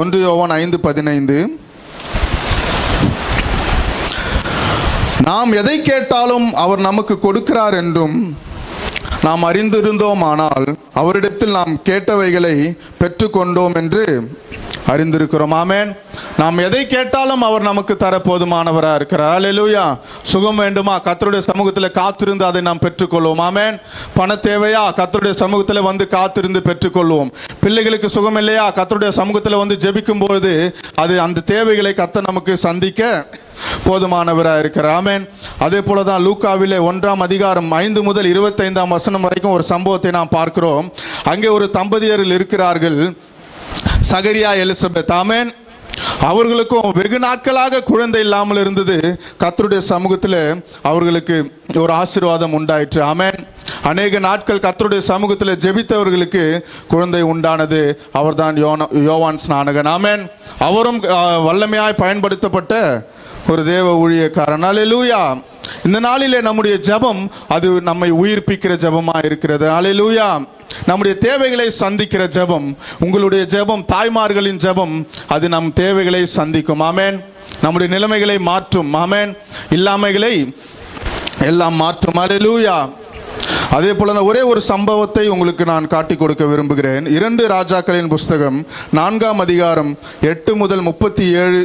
1 யோவான் 5:15. நாம் எதை கேட்டாலும் அவர் நமக்கு கொடுக்கிறார் என்றும் நாம் அறிந்திருந்தோமானால் அவரிடத்தில் நாம் கேட்டவைகளை பெற்றுக்கொண்டோம் என்று அறிந்திருக்கிறோம். ஆமென். நாம் எதை கேட்டாலும் அவர் நமக்கு தர போதுமானவராக இருக்கிறார். அல்லேலூயா. சுகம் வேண்டுமா? கர்த்தருடைய சமூகத்தில் காத்திருந்து அதை நாம் பெற்றுக்கொள்வோம். ஆமென். பண தேவையா? கர்த்தருடைய சமூகத்தில் வந்து காத்திருந்து பெற்றுக்கொள்வோம். பிள்ளைகளுக்கு சுகம் இல்லையா? கர்த்தருடைய சமூகத்தில் வந்து ஜெபிக்கும் பொழுது அது அந்த தேவைகளை கர்த்தர் நமக்கு சந்திக்க போதுமானவராக இருக்கிறார். ஆமென். அதே போல தான் லூக்காவிலே 1ஆம் அதிகாரம் 5 முதல் 25ஆம் வசனம் வரைக்கும் ஒரு சம்பவத்தை நாம் பார்க்கிறோம். அங்கே ஒரு தம்பதியர்கள் இருக்கிறார்கள், சகரியா, எலிசபெத். ஆமென். அவர்களுக்கும் வெகு நாட்களாக குழந்தை இல்லாமல் இருந்தது. கர்த்தருடைய சமூகத்தில் அவர்களுக்கு ஒரு ஆசீர்வாதம் உண்டாயிற்று. ஆமென். அநேக நாட்கள் கர்த்தருடைய சமூகத்தில் ஜெபித்தவர்களுக்கு குழந்தை உண்டானது. அவர்தான் யோவான் ஸ்நானகன். ஆமென். அவரும் வல்லமையாய் பயன்படுத்தப்பட்ட ஒரு தேவ ஊழியக்காரன். அல்லேலூயா. இந்த நாளிலே நம்முடைய ஜெபம் அது நம்மை உயிர்ப்பிக்கிற ஜெபமா இருக்கிறது. அல்லேலூயா. நம்முடைய தேவைகளை சந்திக்கிற ஜெபம், உங்களுடைய ஜெபம், தாய்மார்களின் ஜெபம், அது நம் தேவைகளை சந்திக்கும். ஆமென். நம்முடைய நிலைமைகளை மாற்றும். ஆமென். இல்லாமைகளை எல்லாம் மாற்றும். அல்லேலூயா. அதே போல ஒரே ஒரு சம்பவத்தை உங்களுக்கு நான் காட்டி கொடுக்க விரும்புகிறேன். 2 ராஜாக்களின் புஸ்தகம் 4ஆம் அதிகாரம் 8 முதல் 37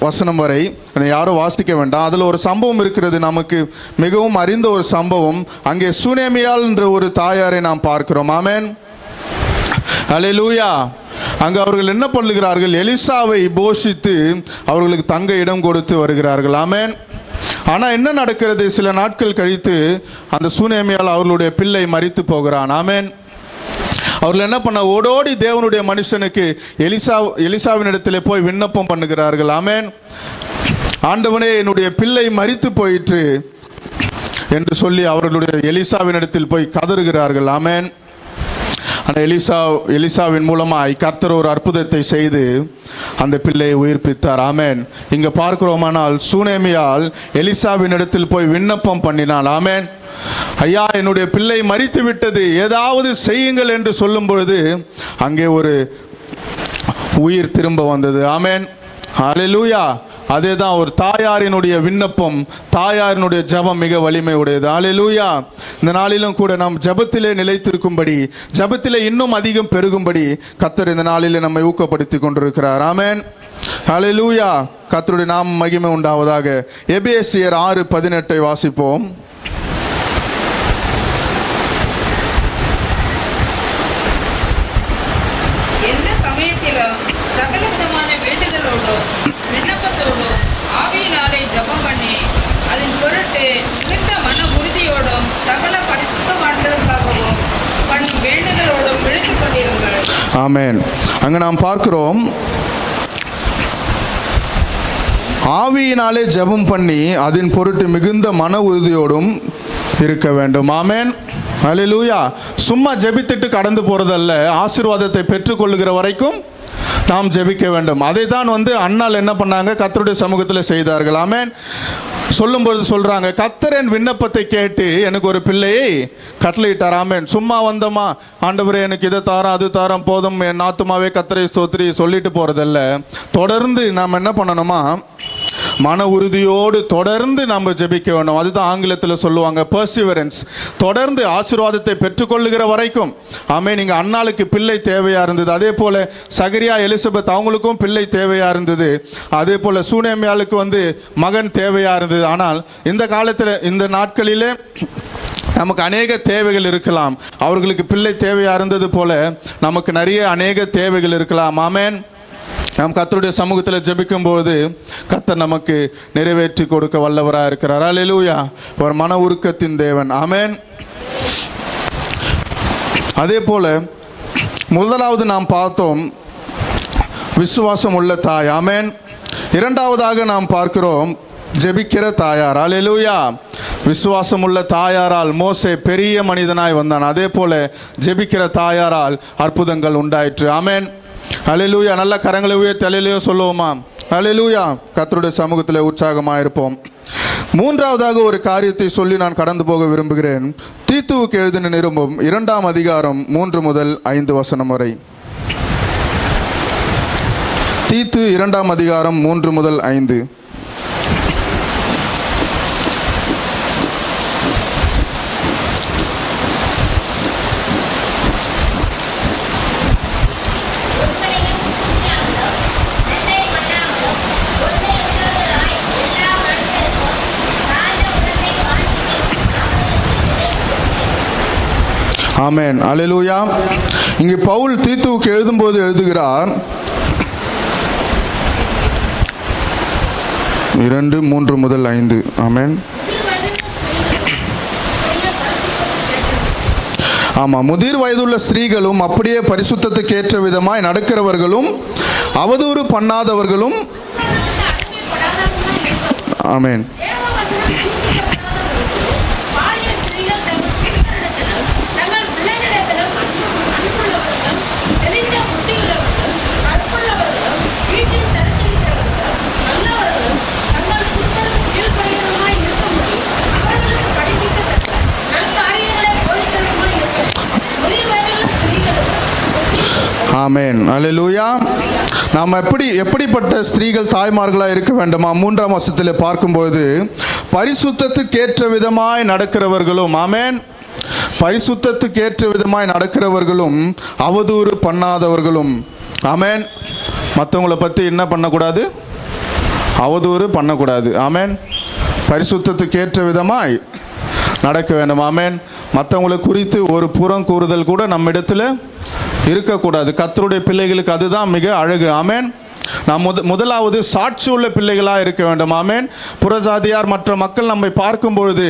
வசனம் வரை யாரும் வாசிக்க வேண்டாம். அதில் ஒரு சம்பவம் இருக்கிறது, நமக்கு மிகவும் அறிந்த ஒரு சம்பவம். அங்கே சூனேமியாள் என்ற ஒரு தாயாரை நாம் பார்க்கிறோம். ஆமென். அல்லேலூயா. அங்கு அவர்கள் என்ன பண்ணுகிறார்கள்? எலிசாவை போஷித்து அவர்களுக்கு தங்க இடம் கொடுத்து வருகிறார்கள். ஆமென். ஆனால் என்ன நடக்கிறது? சில நாட்கள் கழித்து அந்த சூனேமியால் அவர்களுடைய பிள்ளை மரித்து போகிறான். ஆமென். அவர்கள் என்ன பண்ண, ஓடோடி தேவனுடைய மனுஷனுக்கு எலிசாவின் இடத்திலே போய் விண்ணப்பம் பண்ணுகிறார்கள். ஆமென். ஆண்டவனே, என்னுடைய பிள்ளை மரித்து போயிற்று என்று சொல்லி அவர்களுடைய எலிசாவின் இடத்தில் போய் கதறுகிறார்கள். ஆமென். ஆனால் எலிசாவின் மூலமாய் கர்த்தர் ஒரு அற்புதத்தை செய்து அந்த பிள்ளையை உயிர்ப்பித்தார். ஆமென். இங்க பார்க்கிறோமானால் சூனேமியால் எலிசாவின் இடத்தில் போய் விண்ணப்பம் பண்ணினாள். ஆமென். ஐயா, என்னுடைய பிள்ளை மரித்து விட்டது, ஏதாவது செய்யுங்கள் என்று சொல்லும் பொழுது அங்கே ஒரு உயிர் திரும்ப வந்தது. ஆமென். அல்லேலூயா. அதே தான் ஒரு தாயாரினுடைய விண்ணப்பம், தாயாரினுடைய ஜெபம் மிக வலிமை உடையது. அல்லேலூயா. இந்த நாளிலும் கூட நாம் ஜெபத்திலே நிலைத்திருக்கும்படி, ஜெபத்திலே இன்னும் அதிகம் பெருகும்படி கர்த்தர் இந்த நாளிலே நம்மை ஊக்கப்படுத்தி கொண்டிருக்கிறார். ஆமென். அல்லேலூயா. கர்த்தருடைய நாமம் மகிமை உண்டாவதாக. எபேசியர் 6:18 வாசிப்போம். எந்த சமயத்திலும் சகல விதமான வேண்டுதலோடு விண்ணப்பத்தோடு ஆவியினாலே ஜெபம் பண்ணி அதன் பொருட்டு மிகுந்த மன உறுதியோடும் சகல பரிசுத்தவான்களுக்காகவும் பண்ணும் வேண்டுதலோடும் விழித்துக் கொண்டிருங்கள். ஆமென். அங்க நாம் பார்க்கிறோம், ஆவியினாலே ஜெபம் பண்ணி அதன் பொருட்டு மிகுந்த மன உறுதியோடும் இருக்க வேண்டும். ஆமென். அல்லேலூயா. சும்மா ஜெபித்துட்டு கடந்து போறதல்ல, ஆசீர்வாதத்தை பெற்றுக்கொள்ளுகிற வரைக்கும் நாம் ஜெபிக்க வேண்டும். அதை தான் அன்னாள் என்ன பண்ணாங்க? கர்த்தருடைய சமூகத்தில் செய்தார்கள். ஆமென். சொல்லும்பொழுது சொல்றாங்க, கர்த்தர் என் விண்ணப்பத்தை கேட்டு எனக்கு ஒரு பிள்ளையை கட்டளையிட்டார். ஆமென். சும்மா வந்தோமா, ஆண்டவரே எனக்கு இதை தாரம் அது தாரம் போதும், என் ஆத்துமாவே கர்த்தரை ஸ்தோத்திரி சொல்லிட்டு போறதல்ல. தொடர்ந்து நாம் என்ன பண்ணணுமா? மன உறுதியோடு தொடர்ந்து நம்ம ஜெபிக்க வேண்டும். அதுதான் ஆங்கிலத்தில் சொல்லுவாங்க பர்சிவரன்ஸ். தொடர்ந்து ஆசீர்வாதத்தை பெற்றுக்கொள்ளுகிற வரைக்கும். ஆமென். நீங்க அன்னாளுக்கு பிள்ளை தேவையா இருந்தது, அதே போல சகரியா எலிசபெத் அவங்களுக்கும் பிள்ளை தேவையா இருந்தது, அதே போல சூனேமியாளுக்கு மகன் தேவையா இருந்தது. ஆனால் இந்த காலத்தில், இந்த நாட்களிலே நமக்கு அநேக தேவைகள் இருக்கலாம். அவர்களுக்கு பிள்ளை தேவையா இருந்தது போல நமக்கு நிறைய அநேக தேவைகள் இருக்கலாம். ஆமென். நாம் கர்த்தருடைய சமூகத்தில் ஜெபிக்கும் போது கர்த்தர் நமக்கு நிறைவேற்றி கொடுக்க வல்லவராக இருக்கிறார். அல்லேலூயா. ஒரு மன உருக்கத்தின் தேவன். ஆமென். அதே போல முதலாவது நாம் பார்த்தோம் விசுவாசம் உள்ள தாய். ஆமென். இரண்டாவதாக நாம் பார்க்கிறோம் ஜெபிக்கிற தாயார். அல்லேலூயா. விசுவாசம் உள்ள தாயாரால் மோசே பெரிய மனிதனாய் வந்தான். அதே போல ஜெபிக்கிற தாயாரால் அற்புதங்கள் உண்டாயிற்று. ஆமென். அல்லேலூயா. நல்ல கரங்களை உயர்த்தி அல்லேலூயா சொல்லுவோமா? அல்லேலூயா. கர்த்தருடைய சமூகத்தில் உற்சாகமாக இருப்போம். மூன்றாவதாக ஒரு காரியத்தை சொல்லி நான் கடந்து போக விரும்புகிறேன். தீத்துவுக்கு எழுதின நிருபம் 2ஆம் அதிகாரம் 3 முதல் 5 வசனம் வரை. தீத்து 2ஆம் அதிகாரம் 3 முதல் 5. ஆமென். அல்லேலூயா. இங்கே பவுல் தீத்துவுக்கு எழுதும்போது எழுதுகிறார், 2:3 முதல் 5. ஆமென். ஆமாம். முதிர் வயதுள்ள ஸ்திரீகளும் அப்படியே பரிசுத்தத்துக்கு ஏற்ற விதமாய் நடக்கிறவர்களும் அவதூறு பண்ணாதவர்களும். ஆமென். ஆமென். அல்லேலூயா. நாம் எப்படிப்பட்ட ஸ்திரீகள் தாய்மார்களாக இருக்க வேண்டுமா? 3ஆம் வசனத்தில் பார்க்கும்பொழுது பரிசுத்தத்துக்கேற்ற விதமாய் நடக்கிறவர்களும், ஆமென், பரிசுத்தத்துக்கேற்ற விதமாய் நடக்கிறவர்களும் அவதூறு பண்ணாதவர்களும், ஆமென். மற்றவங்களை பற்றி என்ன பண்ணக்கூடாது? அவதூறு பண்ணக்கூடாது. ஆமென். பரிசுத்தத்துக்கேற்ற விதமாய் நடக்க வேண்டும். ஆமென். மற்றவங்களை குறித்து ஒரு புறம் கூறுதல் கூட நம்மிடத்தில் இருக்கக்கூடாது. கர்த்தருடைய பிள்ளைகளுக்கு அதுதான் மிக அழகு. ஆமென். நாம் முதலாவது சாட்சி உள்ள பிள்ளைகளாக இருக்க வேண்டும். ஆமென். புறஜாதியார் மற்ற மக்கள் நம்மை பார்க்கும் பொழுது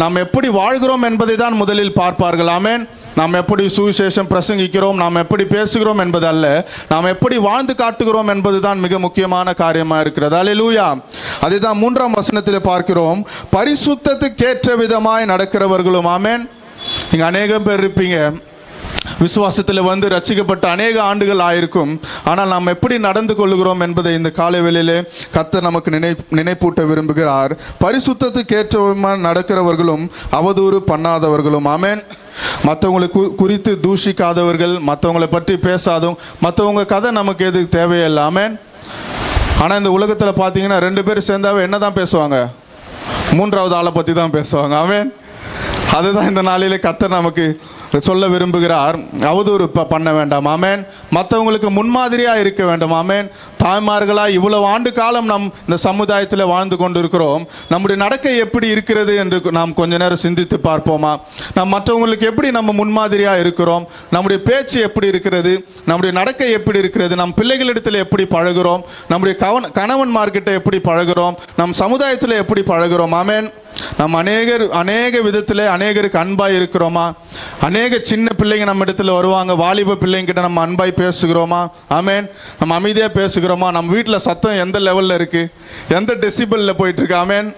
நாம் எப்படி வாழ்கிறோம் என்பதை தான் முதலில் பார்ப்பார்கள். ஆமென். நாம் எப்படி சுவிசேஷம் பிரசங்கிக்கிறோம், நாம் எப்படி பேசுகிறோம் என்பது அல்ல, நாம் எப்படி வாழ்ந்து காட்டுகிறோம் என்பது தான் மிக முக்கியமான காரியமாக இருக்கிறது. அல்லேலூயா. அதுதான் 3ஆம் வசனத்தில் பார்க்கிறோம், பரிசுத்தத்துக்கேற்ற விதமாய் நடக்கிறவர்களும். ஆமென். இங்கே அநேகம் பேர் இருப்பீங்க, விசுவாசத்தில் வந்து ரட்சிக்கப்பட்ட அநேக ஆண்டுகள் ஆயிருக்கும். ஆனால் நாம் எப்படி நடந்து கொள்ளுகிறோம் என்பதை இந்த காலை வேளையிலே கர்த்தர் நமக்கு நினைப்பூட்ட விரும்புகிறார். பரிசுத்தத்துக்கேற்ற நடக்கிறவர்களும் அவதூறு பண்ணாதவர்களும். ஆமென். மற்றவங்களை குறித்து தூஷிக்காதவர்கள், மற்றவங்களை பற்றி பேசாதவங்க, மற்றவங்க கதை நமக்கு எதுக்கு தேவையில்லை. ஆமென். ஆனால் இந்த உலகத்தில் பார்த்தீங்கன்னா 2 பேர் சேர்ந்தாவே என்ன தான் பேசுவாங்க? 3வது ஆளை பற்றி தான் பேசுவாங்க. ஆமென். அதுதான் இந்த நாளிலே கர்த்தர் நமக்கு சொல்ல விரும்புகிறார். அவதூறு பண்ண வேண்டாம். ஆமென். மற்றவங்களுக்கு முன்மாதிரியாக இருக்க வேண்டும். ஆமென். தாய்மார்களாக இவ்வளவு ஆண்டு காலம் நம் இந்த சமுதாயத்தில் வாழ்ந்து கொண்டு இருக்கிறோம். நம்முடைய நடக்கை எப்படி இருக்கிறது என்று நாம் கொஞ்ச நேரம் சிந்தித்து பார்ப்போமா? நம் மற்றவங்களுக்கு எப்படி நம்ம முன்மாதிரியாக இருக்கிறோம்? நம்முடைய பேச்சு எப்படி இருக்கிறது? நம்முடைய நடக்கை எப்படி இருக்கிறது? நம் பிள்ளைகளிடத்தில் எப்படி பழகிறோம்? நம்முடைய கணவன்மார்கிட்ட எப்படி பழகிறோம்? நம் சமுதாயத்தில் எப்படி பழகிறோம்? ஆமென். நாம் அநேக விதத்தில் அநேகருக்கு அன்பாய் இருக்கிறோமா? அநேக சின்ன பிள்ளைங்க நம்ம இடத்துல வருவாங்க, வாலிப பிள்ளைங்கிட்ட நம்ம அன்பாய் பேசுகிறோமா? ஆமென். நம்ம அமைதியாக பேசுகிறோமா? நம்ம வீட்டில் சத்தம் எந்த லெவலில் இருக்குது, எந்த டெசிபிளில் போயிட்டுருக்கு? ஆமென்.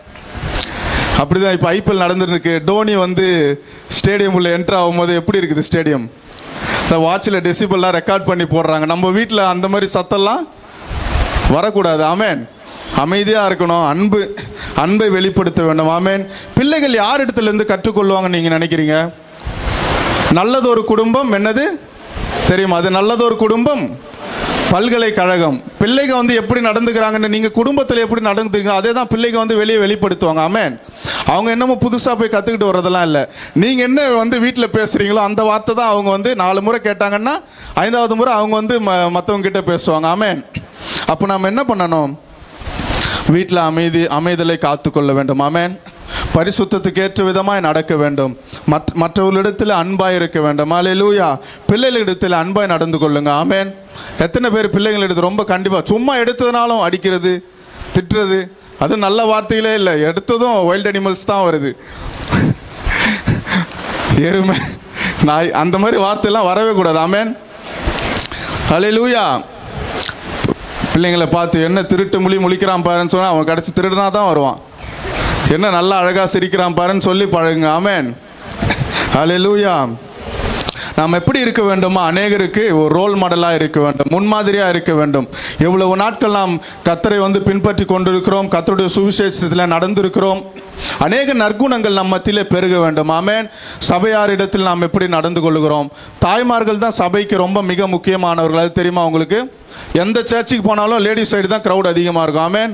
அப்படிதான் இப்போ ஐபிஎல் நடந்துருக்கு. டோனி வந்து ஸ்டேடியம் உள்ள என்ட்ரு ஆகும்போது எப்படி இருக்குது ஸ்டேடியம்? இந்த வாட்சில் டெசிபிள்லாம் ரெக்கார்ட் பண்ணி போடுறாங்க. நம்ம வீட்டில் அந்த மாதிரி சத்தம்லாம் வரக்கூடாது. ஆமென். அமைதியாக இருக்கணும். அன்பை வெளிப்படுத்த வேண்டும். ஆமென். பிள்ளைகள் யார் இடத்துலேருந்து கற்றுக்கொள்வாங்கன்னு நீங்கள் நினைக்கிறீங்க? நல்லதொரு குடும்பம் என்னது தெரியுமா? அது நல்லதொரு குடும்பம் பல்கலைக்கழகம். பிள்ளைங்க வந்து எப்படி நடந்துக்கிறாங்கன்னு, நீங்கள் குடும்பத்தில் எப்படி நடந்துக்கிறீங்க அதே தான் பிள்ளைங்க வந்து வெளிப்படுத்துவாங்க. ஆமென். அவங்க என்னமோ புதுசாக போய் கற்றுக்கிட்டு வர்றதெல்லாம் இல்லை. நீங்கள் என்ன வந்து வீட்டில் பேசுகிறீங்களோ அந்த வார்த்தை தான் அவங்க வந்து 4 முறை கேட்டாங்கன்னா 5வது முறை அவங்க வந்து மற்றவங்க கிட்ட பேசுவாங்க. ஆமென். அப்போ நம்ம என்ன பண்ணணும்? வீட்டில் அமைதலை காத்துக்கொள்ள வேண்டும். ஆமென். பரிசுத்தத்துக்கேற்ற விதமாய் நடக்க வேண்டும். மற்றவர்களிடத்தில் அன்பாய் இருக்க வேண்டும். அல்லேலூயா. பிள்ளைகளிடத்தில் அன்பாய் நடந்து கொள்ளுங்க. ஆமென். எத்தனை பேர் பிள்ளைங்களிடத்து ரொம்ப கண்டிப்பாக சும்மா எடுத்ததுனாலும் அடிக்கிறது, திட்டுறது, அது நல்ல வார்த்தைகளே இல்லை. எடுத்ததும் வைல்ட் அனிமல்ஸ் தான் வருது, எருமை, நாய், அந்த மாதிரி வார்த்தையெல்லாம் வரவே கூடாது. ஆமென். அல்லேலூயா. பிள்ளைங்களை பார்த்து என்ன திருட்டு முழிக்கிறான் பாருன்னு சொன்னால் அவன் கடைசி திருடுனா தான் வருவான். என்ன நல்லா அழகாக சிரிக்கிறான் பாருன்னு சொல்லி பழகுங்க. ஆமென். அல்லேலூயா. நாம் எப்படி இருக்க வேண்டுமா? அநேகருக்கு ஒரு ரோல் மாடலாக இருக்க வேண்டும், முன்மாதிரியாக இருக்க வேண்டும். எவ்வளவு நாட்கள் நாம் கர்த்தரை வந்து பின்பற்றி கொண்டிருக்கிறோம், கர்த்தருடைய சுவிசேஷத்தில் நடந்திருக்கிறோம். அநேக நற்குணங்கள் நம்ம மத்தியிலே பெருக வேண்டும். ஆமென். சபையாரிடத்தில் நாம் எப்படி நடந்து கொள்கிறோம்? தாய்மார்கள் தான் சபைக்கு ரொம்ப மிக முக்கியமானவர்கள். அது தெரியுமா உங்களுக்கு? எந்த சர்ச்சுக்கு போனாலும் லேடிஸ் சைடு தான் க்ரௌட் அதிகமாக இருக்கும். ஆமென்.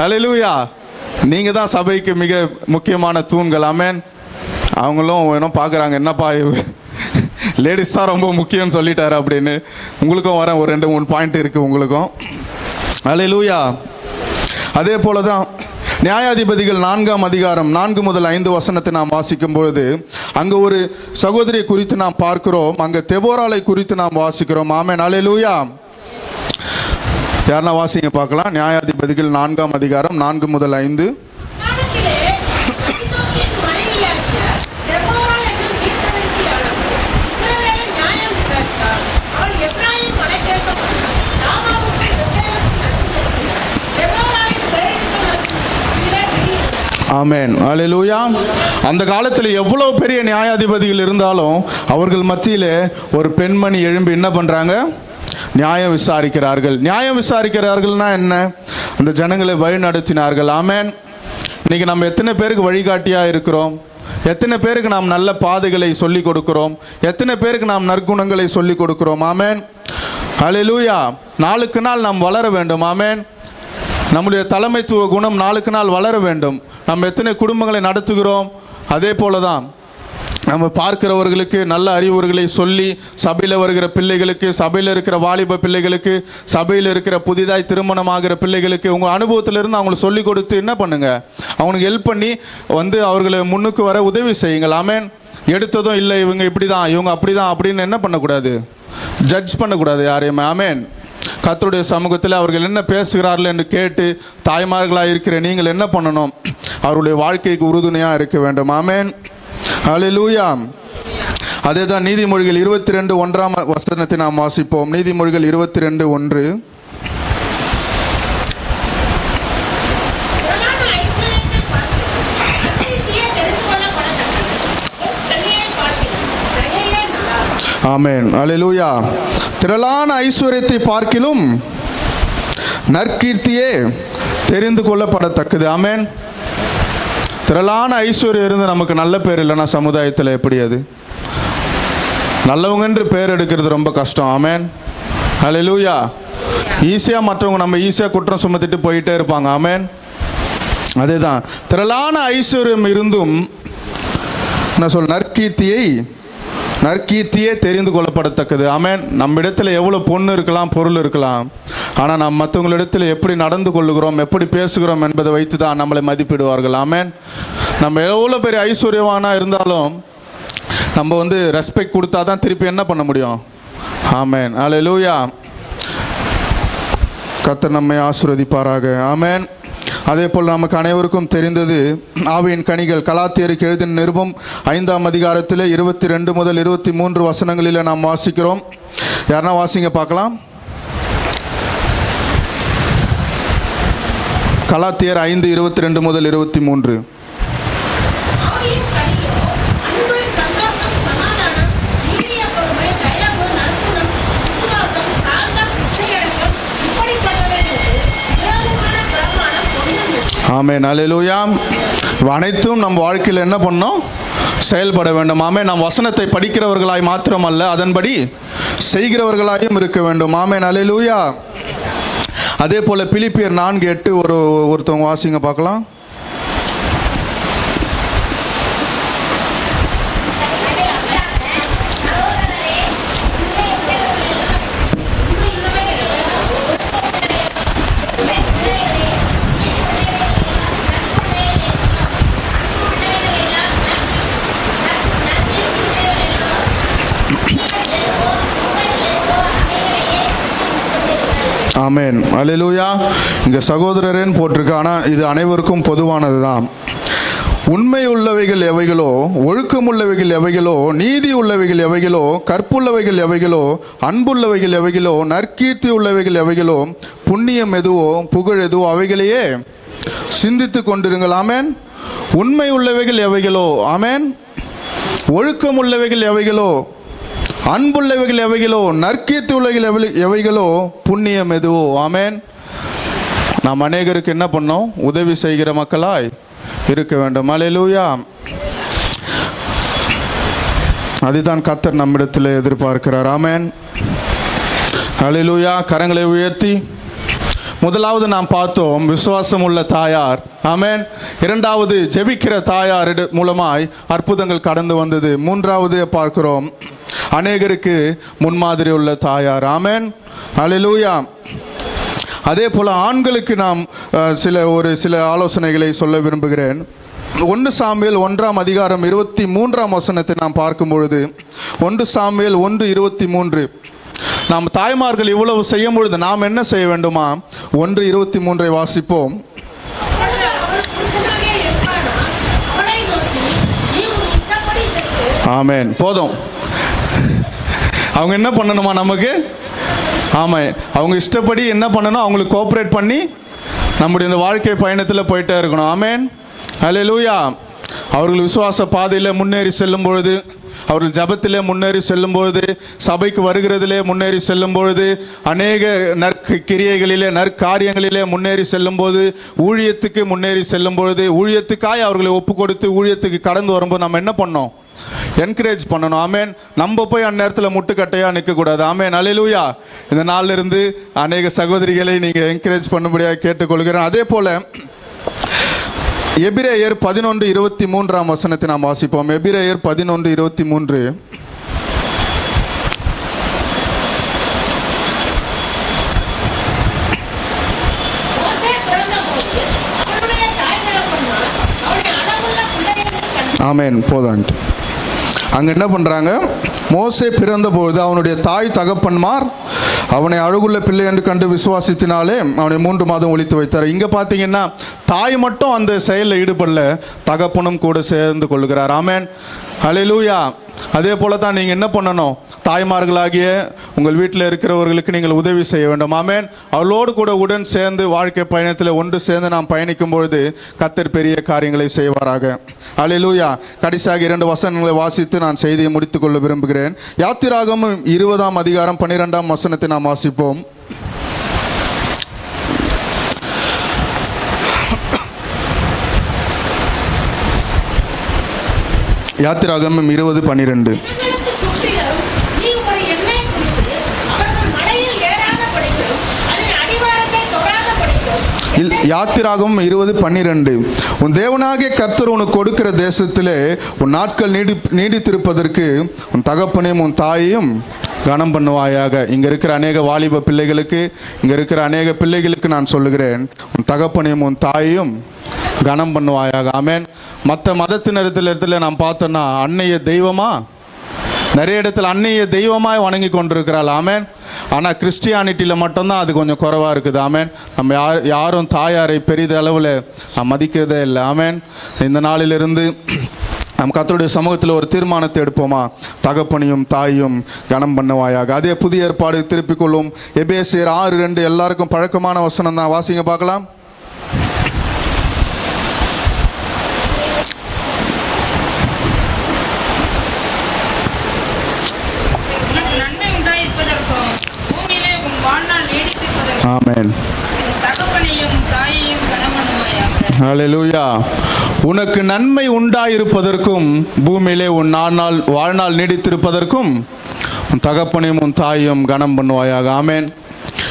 அல்லேலூயா. நீங்கள் தான் சபைக்கு மிக முக்கியமான தூண்கள். ஆமென். அவங்களும் வேணும் பார்க்குறாங்க, என்னப்பா லேடிஸ் தான் ரொம்ப முக்கியம்னு சொல்லிட்டாரு அப்படின்னு. உங்களுக்கும் வர ஒரு 2-3 பாயிண்ட் இருக்குது உங்களுக்கும். அல்லேலூயா. அதே போல தான் நியாயாதிபதிகள் 4ஆம் அதிகாரம் 4 முதல் 5 வசனத்தை நாம் வாசிக்கும் பொழுது அங்கே ஒரு சகோதரியை குறித்து நாம் பார்க்கிறோம். அங்கே தெபோராளை குறித்து நாம் வாசிக்கிறோம். ஆமென். அல்லேலூயா. யாருன்னா வாசிங்க பார்க்கலாம். நியாயாதிபதிகள் 4ஆம் அதிகாரம் 4 முதல் 5. ஆமென். அல்லேலூயா. அந்த காலத்தில் எவ்வளோ பெரிய நியாயாதிபதிகள் இருந்தாலும் அவர்கள் மத்தியில் ஒரு பெண்மணி எழும்பி என்ன பண்ணுறாங்க? நியாயம் விசாரிக்கிறார்கள். நியாயம் விசாரிக்கிறார்கள்னா என்ன? அந்த ஜனங்களை வழி நடத்தினார்கள். ஆமென். இன்றைக்கி நம்ம எத்தனை பேருக்கு வழிகாட்டியாக இருக்கிறோம்? எத்தனை பேருக்கு நாம் நல்ல பாதைகளை சொல்லி கொடுக்கிறோம்? எத்தனை பேருக்கு நாம் நற்குணங்களை சொல்லி கொடுக்கிறோம்? ஆமென். ஹல்லேலூயா. நாளுக்கு நாள் நாம் வளர வேண்டும். ஆமென். நம்முடைய தலைமைத்துவ குணம் நாளுக்கு நாள் வளர வேண்டும். நம்ம எத்தனை குடும்பங்களை நடத்துகிறோம்? அதே போல தான் நம்ம பார்க்கிறவர்களுக்கு நல்ல அறிவுரைகளை சொல்லி, சபையில் வருகிற பிள்ளைகளுக்கு, சபையில் இருக்கிற வாலிப பிள்ளைகளுக்கு, சபையில் இருக்கிற புதிதாய் திருமணமாகிற பிள்ளைகளுக்கு உங்கள் அனுபவத்திலிருந்து அவங்களுக்கு சொல்லிக் கொடுத்து என்ன பண்ணுங்க, அவனுக்கு ஹெல்ப் பண்ணி அவர்களை முன்னுக்கு வர உதவி செய்யுங்கள். ஆமென். எடுத்ததும் இல்லை இவங்க இப்படி தான், இவங்க அப்படி தான் அப்படின்னு என்ன பண்ணக்கூடாது, ஜட்ஜ் பண்ணக்கூடாது யாரையுமே. ஆமென். கர்த்தருடைய சமூகத்தில் அவர்கள் என்ன பேசுகிறார்கள் என்று கேட்டு தாய்மார்களாக இருக்கிற நீங்கள் என்ன பண்ணணும், அவருடைய வாழ்க்கைக்கு உறுதுணையாக இருக்க வேண்டும். ஆமென். ஹல்லேலூயா. அதே தான் நீதிமொழிகள் 22:1 நாம் வாசிப்போம். நீதிமொழிகள் 22:1. ஆமென். ஹல்லேலூயா. திரளான ஐஸ்வர்யத்தை பார்க்கிலும் நற்கீர்த்தியே தெரிந்து கொள்ளப்படத்தக்கது. ஆமென். திரளான ஐஸ்வர்யம் இருந்து நமக்கு நல்ல பேர் இல்லைன்னா சமுதாயத்தில் எப்படி அது? நல்லவங்கன்று பேர் எடுக்கிறது ரொம்ப கஷ்டம். ஆமென். ஹல்லேலூயா. ஈஸியாக மற்றவங்க நம்ம ஈஸியாக குற்றம் சுமத்திட்டு போயிட்டே இருப்பாங்க. ஆமென். அதே தான் திரளான ஐஸ்வர்யம் இருந்தும் நான் நற்கீர்த்தியே தெரிந்து கொள்ளப்படத்தக்கது. ஆமென். நம்ம இடத்துல எவ்வளோ பொண்ணு இருக்கலாம், பொருள் இருக்கலாம், ஆனால் நம்ம மற்றவங்களிடத்தில் எப்படி நடந்து கொள்ளுகிறோம், எப்படி பேசுகிறோம் என்பதை வைத்து தான் நம்மளை மதிப்பிடுவார்கள். ஆமென். நம்ம எவ்வளோ பெரிய ஐஸ்வர்யவானாக இருந்தாலும் நம்ம ரெஸ்பெக்ட் கொடுத்தா தான் திருப்பி என்ன பண்ண முடியும். ஆமென். ஹல்லேலூயா. கர்த்தர் நம்மை ஆசீர்வதிப்பாராக. ஆமென். அதே போல் நமக்கு அனைவருக்கும் தெரிந்தது ஆவியின் கனிகள். கலாத்தியருக்கு எழுதின நிருபம் 5ஆம் அதிகாரத்தில் 22 முதல் 23 வசனங்களில் நாம் வாசிக்கிறோம். யாருன்னா வாசிங்க பார்க்கலாம். கலாத்தியர் 5:22 முதல் 23. ஆமென். ஹல்லேலூயா. அனைத்தும் நம் வாழ்க்கையில் என்ன பண்ணோம், செயல்பட வேண்டும். ஆமென். நாம் வசனத்தை படிக்கிறவர்களாய் மாத்திரமல்ல, அதன்படி செய்கிறவர்களாயும் இருக்க வேண்டும். ஆமென். ஹல்லேலூயா. அதே போல் பிலிப்பியர் 4:8 ஒருத்தவங்க வாசிங்க பார்க்கலாம். ஆமென். ஹல்லேலூயா. இங்கே சகோதரரேன்னு போட்டிருக்கு, ஆனால் இது அனைவருக்கும் பொதுவானது தான். உண்மை உள்ளவைகள் எவைகளோ, ஒழுக்கமுள்ளவைகள் எவைகளோ, நீதி உள்ளவைகள் எவைகளோ, கற்புள்ளவைகள் எவைகளோ, அன்புள்ளவைகள் எவைகளோ, நற்கீர்த்தி உள்ளவைகள் எவைகளோ, புண்ணியம் எதுவோ, புகழ் எதுவோ அவைகளையே சிந்தித்து கொண்டிருங்கள். ஆமென். உண்மை உள்ளவைகள் எவைகளோ, ஆமென், ஒழுக்கம் உள்ளவைகள் எவைகளோ, அன்புள்ளவைகள் எவைகளோ, நற்கீர்த்தி உள்ளவைகள் எவைகளோ, புண்ணியம் எதுவோ. ஆமென். நாம் அநேகருக்கு என்ன பண்ணோம், உதவி செய்கிற மக்களாய் இருக்க வேண்டும். ஹல்லேலூயா. அதுதான் கர்த்தர் நம்மிடத்தில் எதிர்பார்க்கிறார். ஆமென். ஹல்லேலூயா. கரங்களை உயர்த்தி முதலாவது நாம் பார்த்தோம் விசுவாசம் உள்ள தாயார். ஆமென். இரண்டாவது ஜெபிக்கிற தாயார் மூலமாய் அற்புதங்கள் கடந்து வந்தது. மூன்றாவது பார்க்கிறோம் அநேகருக்கு முன்மாதிரி உள்ள தாயார். ஆமென். ஹல்லேலூயா. அதே போல் ஆண்களுக்கு நாம் சில ஆலோசனைகளை சொல்ல விரும்புகிறேன். 1 சாமுவேல் 1ஆம் அதிகாரம் 23ஆம் வசனத்தை நாம் பார்க்கும் பொழுது, 1 சாமுவேல் 1:23, நாம் தாய்மார்கள் இவ்வளவு செய்யும் பொழுது நாம் என்ன செய்ய வேண்டுமா? 1:23 வாசிப்போம். ஆமென். போதும். அவங்க என்ன பண்ணணுமா நமக்கு? ஆமாம், அவங்க இஷ்டப்படி என்ன பண்ணணும், அவங்களுக்கு கோஆப்ரேட் பண்ணி நம்முடைய இந்த வாழ்க்கை பயணத்தில் போயிட்டே இருக்கணும். ஆமென். ஹல்லேலூயா. அவர்கள் விசுவாச பாதையில் முன்னேறி செல்லும் பொழுது அவர்கள் ஜபத்திலே முன்னேறி செல்லும் பொழுது, சபைக்கு வருகிறதிலே முன்னேறி செல்லும் பொழுது, அநேக நற்கிரியைகளிலே நற்காரியங்களிலே முன்னேறி செல்லும் போது, ஊழியத்துக்கு முன்னேறி செல்லும் பொழுது, ஊழியத்துக்காய் அவர்களை ஒப்பு கொடுத்து ஊழியத்துக்கு கடந்து வரும்போது நம்ம என்ன பண்ணோம்? என்கரேஜ் பண்ணணும். ஆமேன். நம்ம போய் அந்நேரத்தில் முட்டுக்கட்டையா நிற்கக்கூடாது. ஆமேன். அல்லேலூயா. இந்த நாளில் இருந்து அநேக சகோதரிகளை நீங்கள் என்கரேஜ் பண்ணும்படியாக கேட்டுக்கொள்கிறேன். அதே போல எபிரேயர் 11:23 நாம் வாசிப்போம். எபிரேயர் 11:23. ஆமேன். போதான்ட்டு அங்கே என்ன பண்ணுறாங்க? மோசே பிறந்தபோது அவனுடைய தாய் தகப்பன்மார் அவனை அழகுள்ள பிள்ளை என்று கண்டு விசுவாசத்தினாலே அவனை 3 மாதம் ஒழித்து வைத்தார். இங்கே பார்த்தீங்கன்னா தாய் மட்டும் அந்த செயலில் ஈடுபடல, தகப்பனும் கூட சேர்ந்து கொள்கிறார். ஆமேன். அல்லேலூயா. அதே போல தான் நீங்கள் என்ன பண்ணணும்? தாய்மார்களாகிய உங்கள் வீட்டில் இருக்கிறவர்களுக்கு நீங்கள் உதவி செய்ய வேண்டும். ஆமேன். அவளோடு கூட உடன் சேர்ந்து வாழ்க்கை பயணத்தில் ஒன்று சேர்ந்து நாம் பயணிக்கும் பொழுது கர்த்தர் பெரிய காரியங்களை செய்வாராக. அல்லேலூயா. கடைசியாக 2 வசனங்களை வாசித்து நான் செய்தியை முடித்துக்கொள்ள விரும்புகிறேன். யாத்திராகமம் 20:12 நாம் வாசிப்போம். யாத்திராகமம் 20:12. யாத்திராகமம் 20:12. உன் தேவனாகிய கர்த்தர் உனக்கு கொடுக்கிற தேசத்திலே உன் நாட்கள் நீடித்திருப்பதற்கு உன் தகப்பனையும் உன் தாயையும் கனம் பண்ணுவாயாக. இங்கே இருக்கிற அநேக வாலிப பிள்ளைகளுக்கு, இங்கே இருக்கிற அநேக பிள்ளைகளுக்கு நான் சொல்லுகிறேன், உன் தகப்பனையும் உன் தாயையும் கனம் பண்ணுவாயாக. ஆமேன். மற்ற மதத்தினத்தில் நாம் பார்த்தோன்னா அன்னைய தெய்வமா, நிறைய இடத்துல அன்னைய தெய்வமாய் வணங்கி கொண்டிருக்கிறாள். ஆமேன். ஆனால் கிறிஸ்டியானிட்டியில் மட்டும்தான் அது கொஞ்சம் குறைவாக இருக்குது. ஆமேன். நம்ம யாரும் தாயாரை பெரிதளவில் மதிக்கிறதே இல்லை. ஆமேன். இந்த நாளிலிருந்து நம் கர்த்தருடைய சமூகத்தில் ஒரு தீர்மானத்தை எடுப்போமா? தகப்பனையும் தாயும் கனம் பண்ணுவாயாக. அதே புதிய ஏற்பாடு திருப்பிக் கொள்ளும். எபேசியர் 6:2 எல்லாருக்கும் பழக்கமான வசனம் தான். வாசிங்க பார்க்கலாம். ஆமென். ஹல்லேலூயா. உனக்கு நன்மை உண்டாயிருப்பதற்கும் பூமியிலே உன் வாழ்நாள் நீடித்திருப்பதற்கும் உன் தகப்பனையும் உன் தாயும் கனம் பண்ணுவாயாக. ஆமேன்.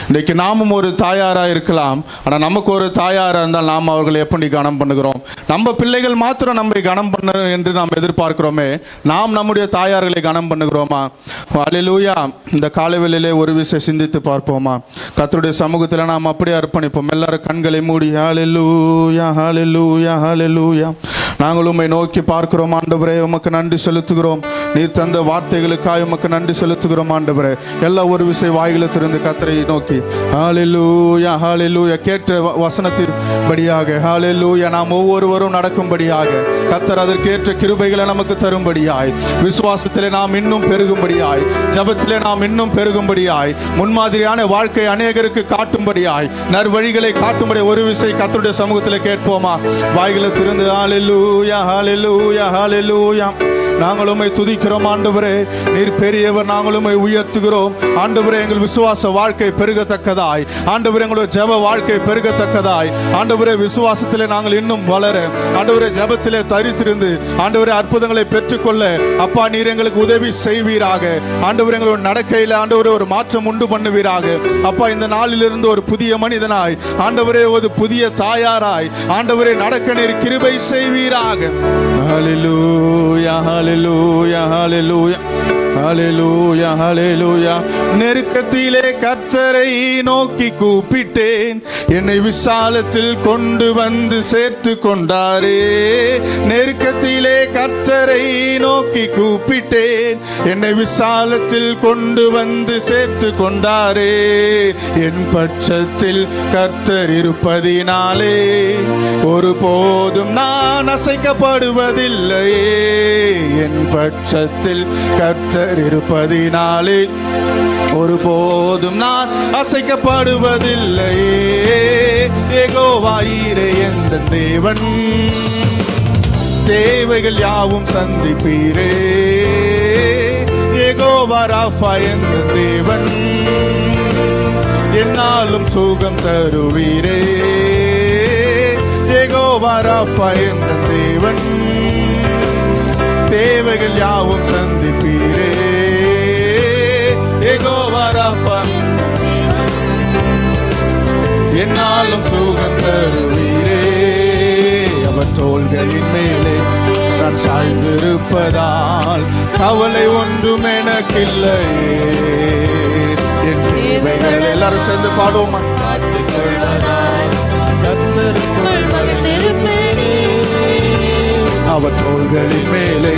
இன்றைக்கு நாமும் ஒரு தாயாராக இருக்கலாம். ஆனால் நமக்கு ஒரு தாயாராக இருந்தால் நாம் அவர்களை எப்படி கனம் பண்ணுகிறோம்? நம்ம பிள்ளைகள் மாத்திரம் நம்மை கனம் பண்ண என்று நாம் எதிர்பார்க்கிறோமே, நாம் நம்முடைய தாயார்களை கனம் பண்ணுகிறோமா? அல்லேலூயா. இந்த காலைவேளையிலே ஒரு விஷயம் சிந்தித்து பார்ப்போமா? கர்த்தருடைய சமூகத்தில் நாம் அப்படியே அர்ப்பணிப்போம். எல்லாரும் கண்களை மூடி ஹல்லேலூயா ஹல்லேலூயா ஹல்லேலூயா. நாங்கள் உம்மை நோக்கி பார்க்கிறோம் ஆண்டவரே, உமக்கு நன்றி செலுத்துகிறோம். நீர் தந்த வார்த்தைகளுக்காக உமக்கு நன்றி செலுத்துகிறோம் ஆண்டவரே. எல்லா ஒரு விசை வாய்களை திறந்து கர்த்தரை நோக்கி ஹல்லேலூயா ஹல்லேலூயா கேட்ட வசனத்தின்படியாக ஹல்லேலூயா நாம் ஒவ்வொருவரும் நடக்கும்படியாக கர்த்தர் அதற்கேற்ற கிருபைகளை நமக்கு தரும்படியாய், விசுவாசத்திலே நாம் இன்னும் பெருகும்படியாய், ஜபத்திலே நாம் இன்னும் பெருகும்படியாய், முன்மாதிரியான வாழ்க்கை அநேகருக்கு காட்டும்படியாய், நற்வழிகளை காட்டும்படி ஒரு விசை கர்த்தருடைய சமூகத்தில் கேட்போமா? வாய்களை திறந்து ஹல்லேலூயா ஹல்லேலூயா ஹல்லேலூயா. நாங்கள் உம்மை துதிக்கிறோம் ஆண்டவரே. நீர் பெரியவர். நாங்கள் உம்மை உயர்த்துகிறோம் ஆண்டவரே. எங்கள் விசுவாச வாழ்க்கை பெருகத்தக்கதாய், ஆண்டவரே எங்களுடைய ஜெப வாழ்க்கை பெருகத்தக்கதாய், ஆண்டவரே விசுவாசத்திலே நாங்கள் இன்னும் வளர, ஆண்டவரே ஜெபத்திலே தரித்திருந்து ஆண்டவரே அற்புதங்களை பெற்றுக்கொள்ள அப்பா நீர் எங்களுக்கு உதவி செய்வீராக. ஆண்டவரே எங்களுடைய நடக்கையில் ஆண்டவரே ஒரு மாற்றம் உண்டு பண்ணுவீராக. அப்பா இந்த நாளிலிருந்து ஒரு புதிய மனிதனாய், ஆண்டவரே ஒரு புதிய தாயாராய் ஆண்டவரே நடக்க நீர் கிருபை செய்வீராக. ஹல்லேலூயா ஹல்லேலூயா ஹல்லேலூயா ஹல்லேலூயா ஹல்லேலூயா. நெருக்கத்திலே கர்த்தரை நோக்கி கூப்பிட்டேன், என்னை விசாலத்தில் கொண்டு வந்து சேர்த்து கொண்டாரே. நெருக்கத்திலே கர்த்தரை நோக்கி கூப்பிட்டேன், என்னை விசாலத்தில் கொண்டு வந்து சேர்த்து கொண்டாரே. என் பட்சத்தில் கர்த்தர் இருப்பதினாலே ஒருபோதும் நான் அசைக்கப்படுவதில்லையே. என் பட்சத்தில் கர்த்தர் இருப்பதினாலே ஒருபோதும் நான் அசைக்கப்படுவதில்லையே. யெகோவா ஈரே எந்த தேவன், தேவைகள் யாவும் சந்திப்பீரே. யெகோவா ராஃபா என்ற தேவன், என்னாலும் சுகம் தருவீரே. யெகோவா ராஃபா என்ற தேவன், தேவைகள் யாவும் சந்திப்பீரே. யெகோவா ராஃபா என்னாலும் சுகம் தருவீரே. அவர் தோள்களின் மேலே நான் சாய்ந்திருப்பதால் கவலை ஒன்றும் எனக்கில்லையே. என் தேவைகள் எல்லாரும் சேர்ந்து பாடுவோமா? அவர் தோள்களின் மேலே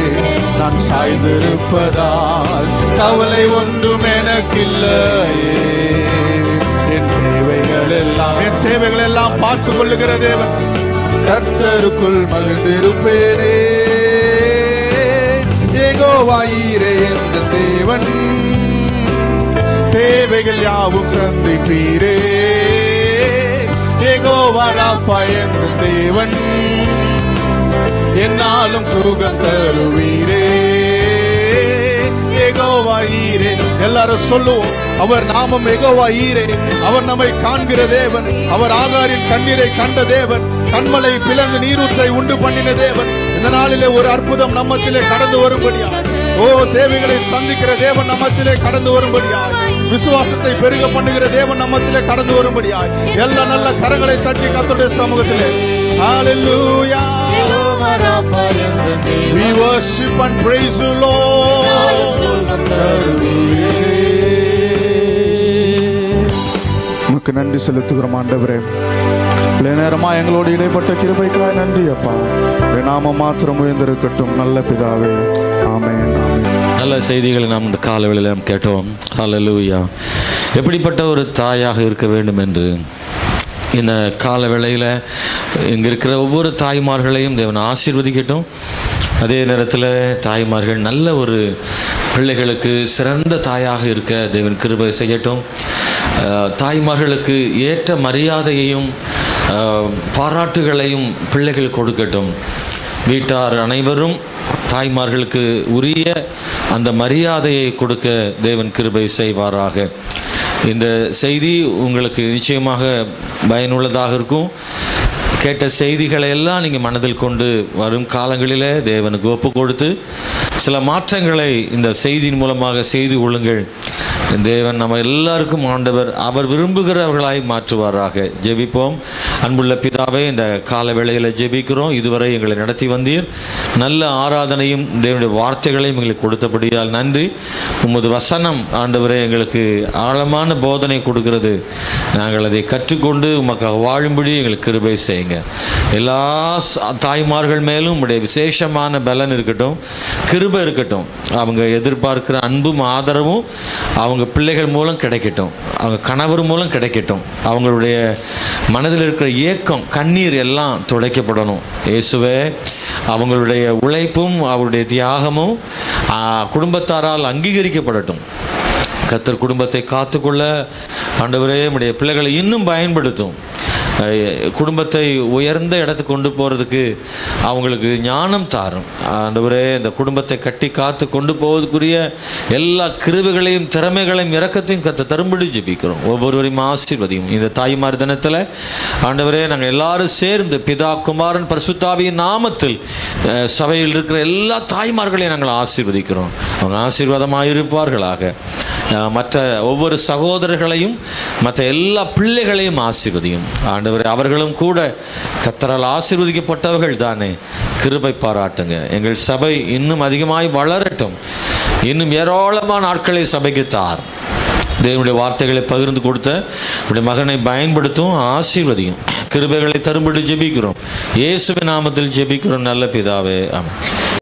நான் சாய்ந்திருப்பதால் கவலை ஒன்றும் எனக்கில்லையே. என் தேவைகள் எல்லாம் பார்த்துக் கொள்ளுகிற தேவன், கர்த்தருக்குள் மகிழ்ந்திருப்பேனே. யெகோவா ஈரே என்ற தேவன், தேவைகள் யாவும் சந்திப்பீரே. யெகோவா ராஃபா என்ற தேவன், என்னாலும் சுகம் தருவீரே. யெகோவா ஈரே. எல்லாரும் சொல்லுவோம், அவர் நாமம் யெகோவா ஈரே. அவர் நம்மை காண்கிற தேவன். அவர் ஆகாரின் கண்ணீரை கண்ட தேவன். கண்மலை பிளந்து நீரூற்றை உண்டு பண்ணின தேவன். இந்த நாளிலே ஒரு அற்புதம் நம்மத்திலே கடந்து வரும்படியா, தேவைகளை சந்திக்கிற தேவன் நம்மத்திலே கடந்து வரும்படியா, விசுவாசத்தை பெருக பண்ணுகிற தேவன் நம்மத்திலே கடந்து வரும்படியா, எல்லா நல்ல கரங்களை தட்டி கர்த்தருடைய சமூகத்திலே ஹalleluya. We worship and praise you, Lord. உமக்கு நன்றி செலுத்துகிறோம் ஆண்டவரே. நேரமா எங்களோடு இடைப்பட்ட கிருபைக்காய் நன்றி அப்பா. நாமம் மாத்திரம் உயர்ந்திருக்கட்டும் நல்ல பிதாவே. ஆமென், ஆமென். நல்ல செய்திகளை நாம் இந்த காலவேளையில் நாம் கேட்டோம். ஹல்லேலூயா. எப்படிப்பட்ட ஒரு தாயாக இருக்க வேண்டும் என்று இந்த காலவேளையில் இங்கே இருக்கிற ஒவ்வொரு தாய்மார்களையும் தேவன் ஆசீர்வதிக்கட்டும். அதே நேரத்தில் தாய்மார்கள் நல்ல ஒரு பிள்ளைகளுக்கு சிறந்த தாயாக இருக்க தேவன் கிருபை செய்யட்டும். தாய்மார்களுக்கு ஏற்ற மரியாதையையும் பாராட்டுகளையும் பிள்ளைகள் கொடுக்கட்டும். வீட்டார் அனைவரும் தாய்மார்களுக்கு உரிய அந்த மரியாதையை கொடுக்க தேவன் கிருபை செய்வாராக. இந்த செய்தி உங்களுக்கு நிச்சயமாக பயனுள்ளதாக இருக்கும். கேட்ட செய்திகளை எல்லாம் நீங்கள் மனதில் கொண்டு வரும் காலங்களிலே தேவனுக்கு ஒப்பு கொடுத்து சில மாற்றங்களை இந்த செய்தியின் மூலமாக செய்து கொள்ளுங்கள். தேவன் நம்ம எல்லாருக்கும் ஆண்டவர் அவர் விரும்புகிறவர்களாய் மாற்றுவாராக. ஜெபிப்போம். அன்புள்ள பிதாவே, இந்த கால வேளையில் ஜெபிக்கிறோம். இதுவரை எங்களை நடத்தி வந்தீர். நல்ல ஆராதனையும் தேவனுடைய வார்த்தைகளையும் எங்களுக்கு கொடுத்தபடியால் நன்றி. உமது வசனம் ஆண்டவரே எங்களுக்கு ஆழமான போதனை கொடுக்கிறது. நாங்கள் அதை கற்றுக்கொண்டு உமக்காக வாழும்படி எங்களுக்கு கிருபை செய்யுங்க. எல்லா தாய்மார்கள் மேலும் உங்களுடைய விசேஷமான பலன் இருக்கட்டும், கிருபை இருக்கட்டும். அவங்க எதிர்பார்க்கிற அன்பும் ஆதரவும் அவங்க பிள்ளைகள் மூலம் கிடைக்கட்டும், அவங்க கணவர் மூலம் கிடைக்கட்டும். அவங்களுடைய மனதில் இருக்கிற ஏக்கம், கண்ணீர் எல்லாம் துடைக்கப்படணும். இயேசுவே, அவங்களுடைய உழைப்பும் அவருடைய தியாகமும் குடும்பத்தாரால் அங்கீகரிக்கப்படட்டும். கர்த்தர் குடும்பத்தை காத்துக்கொள்ள ஆண்டவரே உம்முடைய பிள்ளைகளை இன்னும் பயன்படுத்தும். குடும்பத்தை உயர்ந்த இடத்துக்கு கொண்டு போகிறதுக்கு அவங்களுக்கு ஞானம் தாரும் ஆண்டவரே. இந்த குடும்பத்தை கட்டி காத்து கொண்டு போவதற்குரிய எல்லா கிருபைகளையும் திறமைகளையும் இரக்கத்தையும் கத்த தரும்படி ஜெபிக்கிறோம். ஒவ்வொருவரையும் ஆசீர்வதியும். இந்த தாய்மார் தினத்தில் ஆண்டவரே நாங்கள் எல்லாரும் சேர்ந்து பிதா குமாரன் பரிசுத்தாவியின் நாமத்தில் சபையில் இருக்கிற எல்லா தாய்மார்களையும் நாங்கள் ஆசீர்வதிக்கிறோம். அவங்க ஆசீர்வாதமாக இருப்பார்களாக. மற்ற ஒவ்வொரு சகோதரர்களையும் மற்ற எல்லா பிள்ளைகளையும் ஆசீர்வதியும் ஆண்டவரே. அவர்களும் கூட கர்த்தரால் ஆசீர்வதிக்கப்பட்டவர்கள் தானே. கிருபை பாராட்டுங்க. எங்கள் சபை இன்னும் அதிகமாய் வளரட்டும். இன்னும் ஏராளமான நாட்களை சபைக்கு தார். தேவனுடைய வார்த்தைகளை பகிர்ந்து கொடுத்த உடைய மகனை பயன்படுத்தும், ஆசீர்வதியும். கிருபைகளை தரும்படி ஜெபிக்கிறோம். இயேசுவின் நாமத்தில் ஜெபிக்கிறோம் நல்ல பிதாவே. ஆமென்.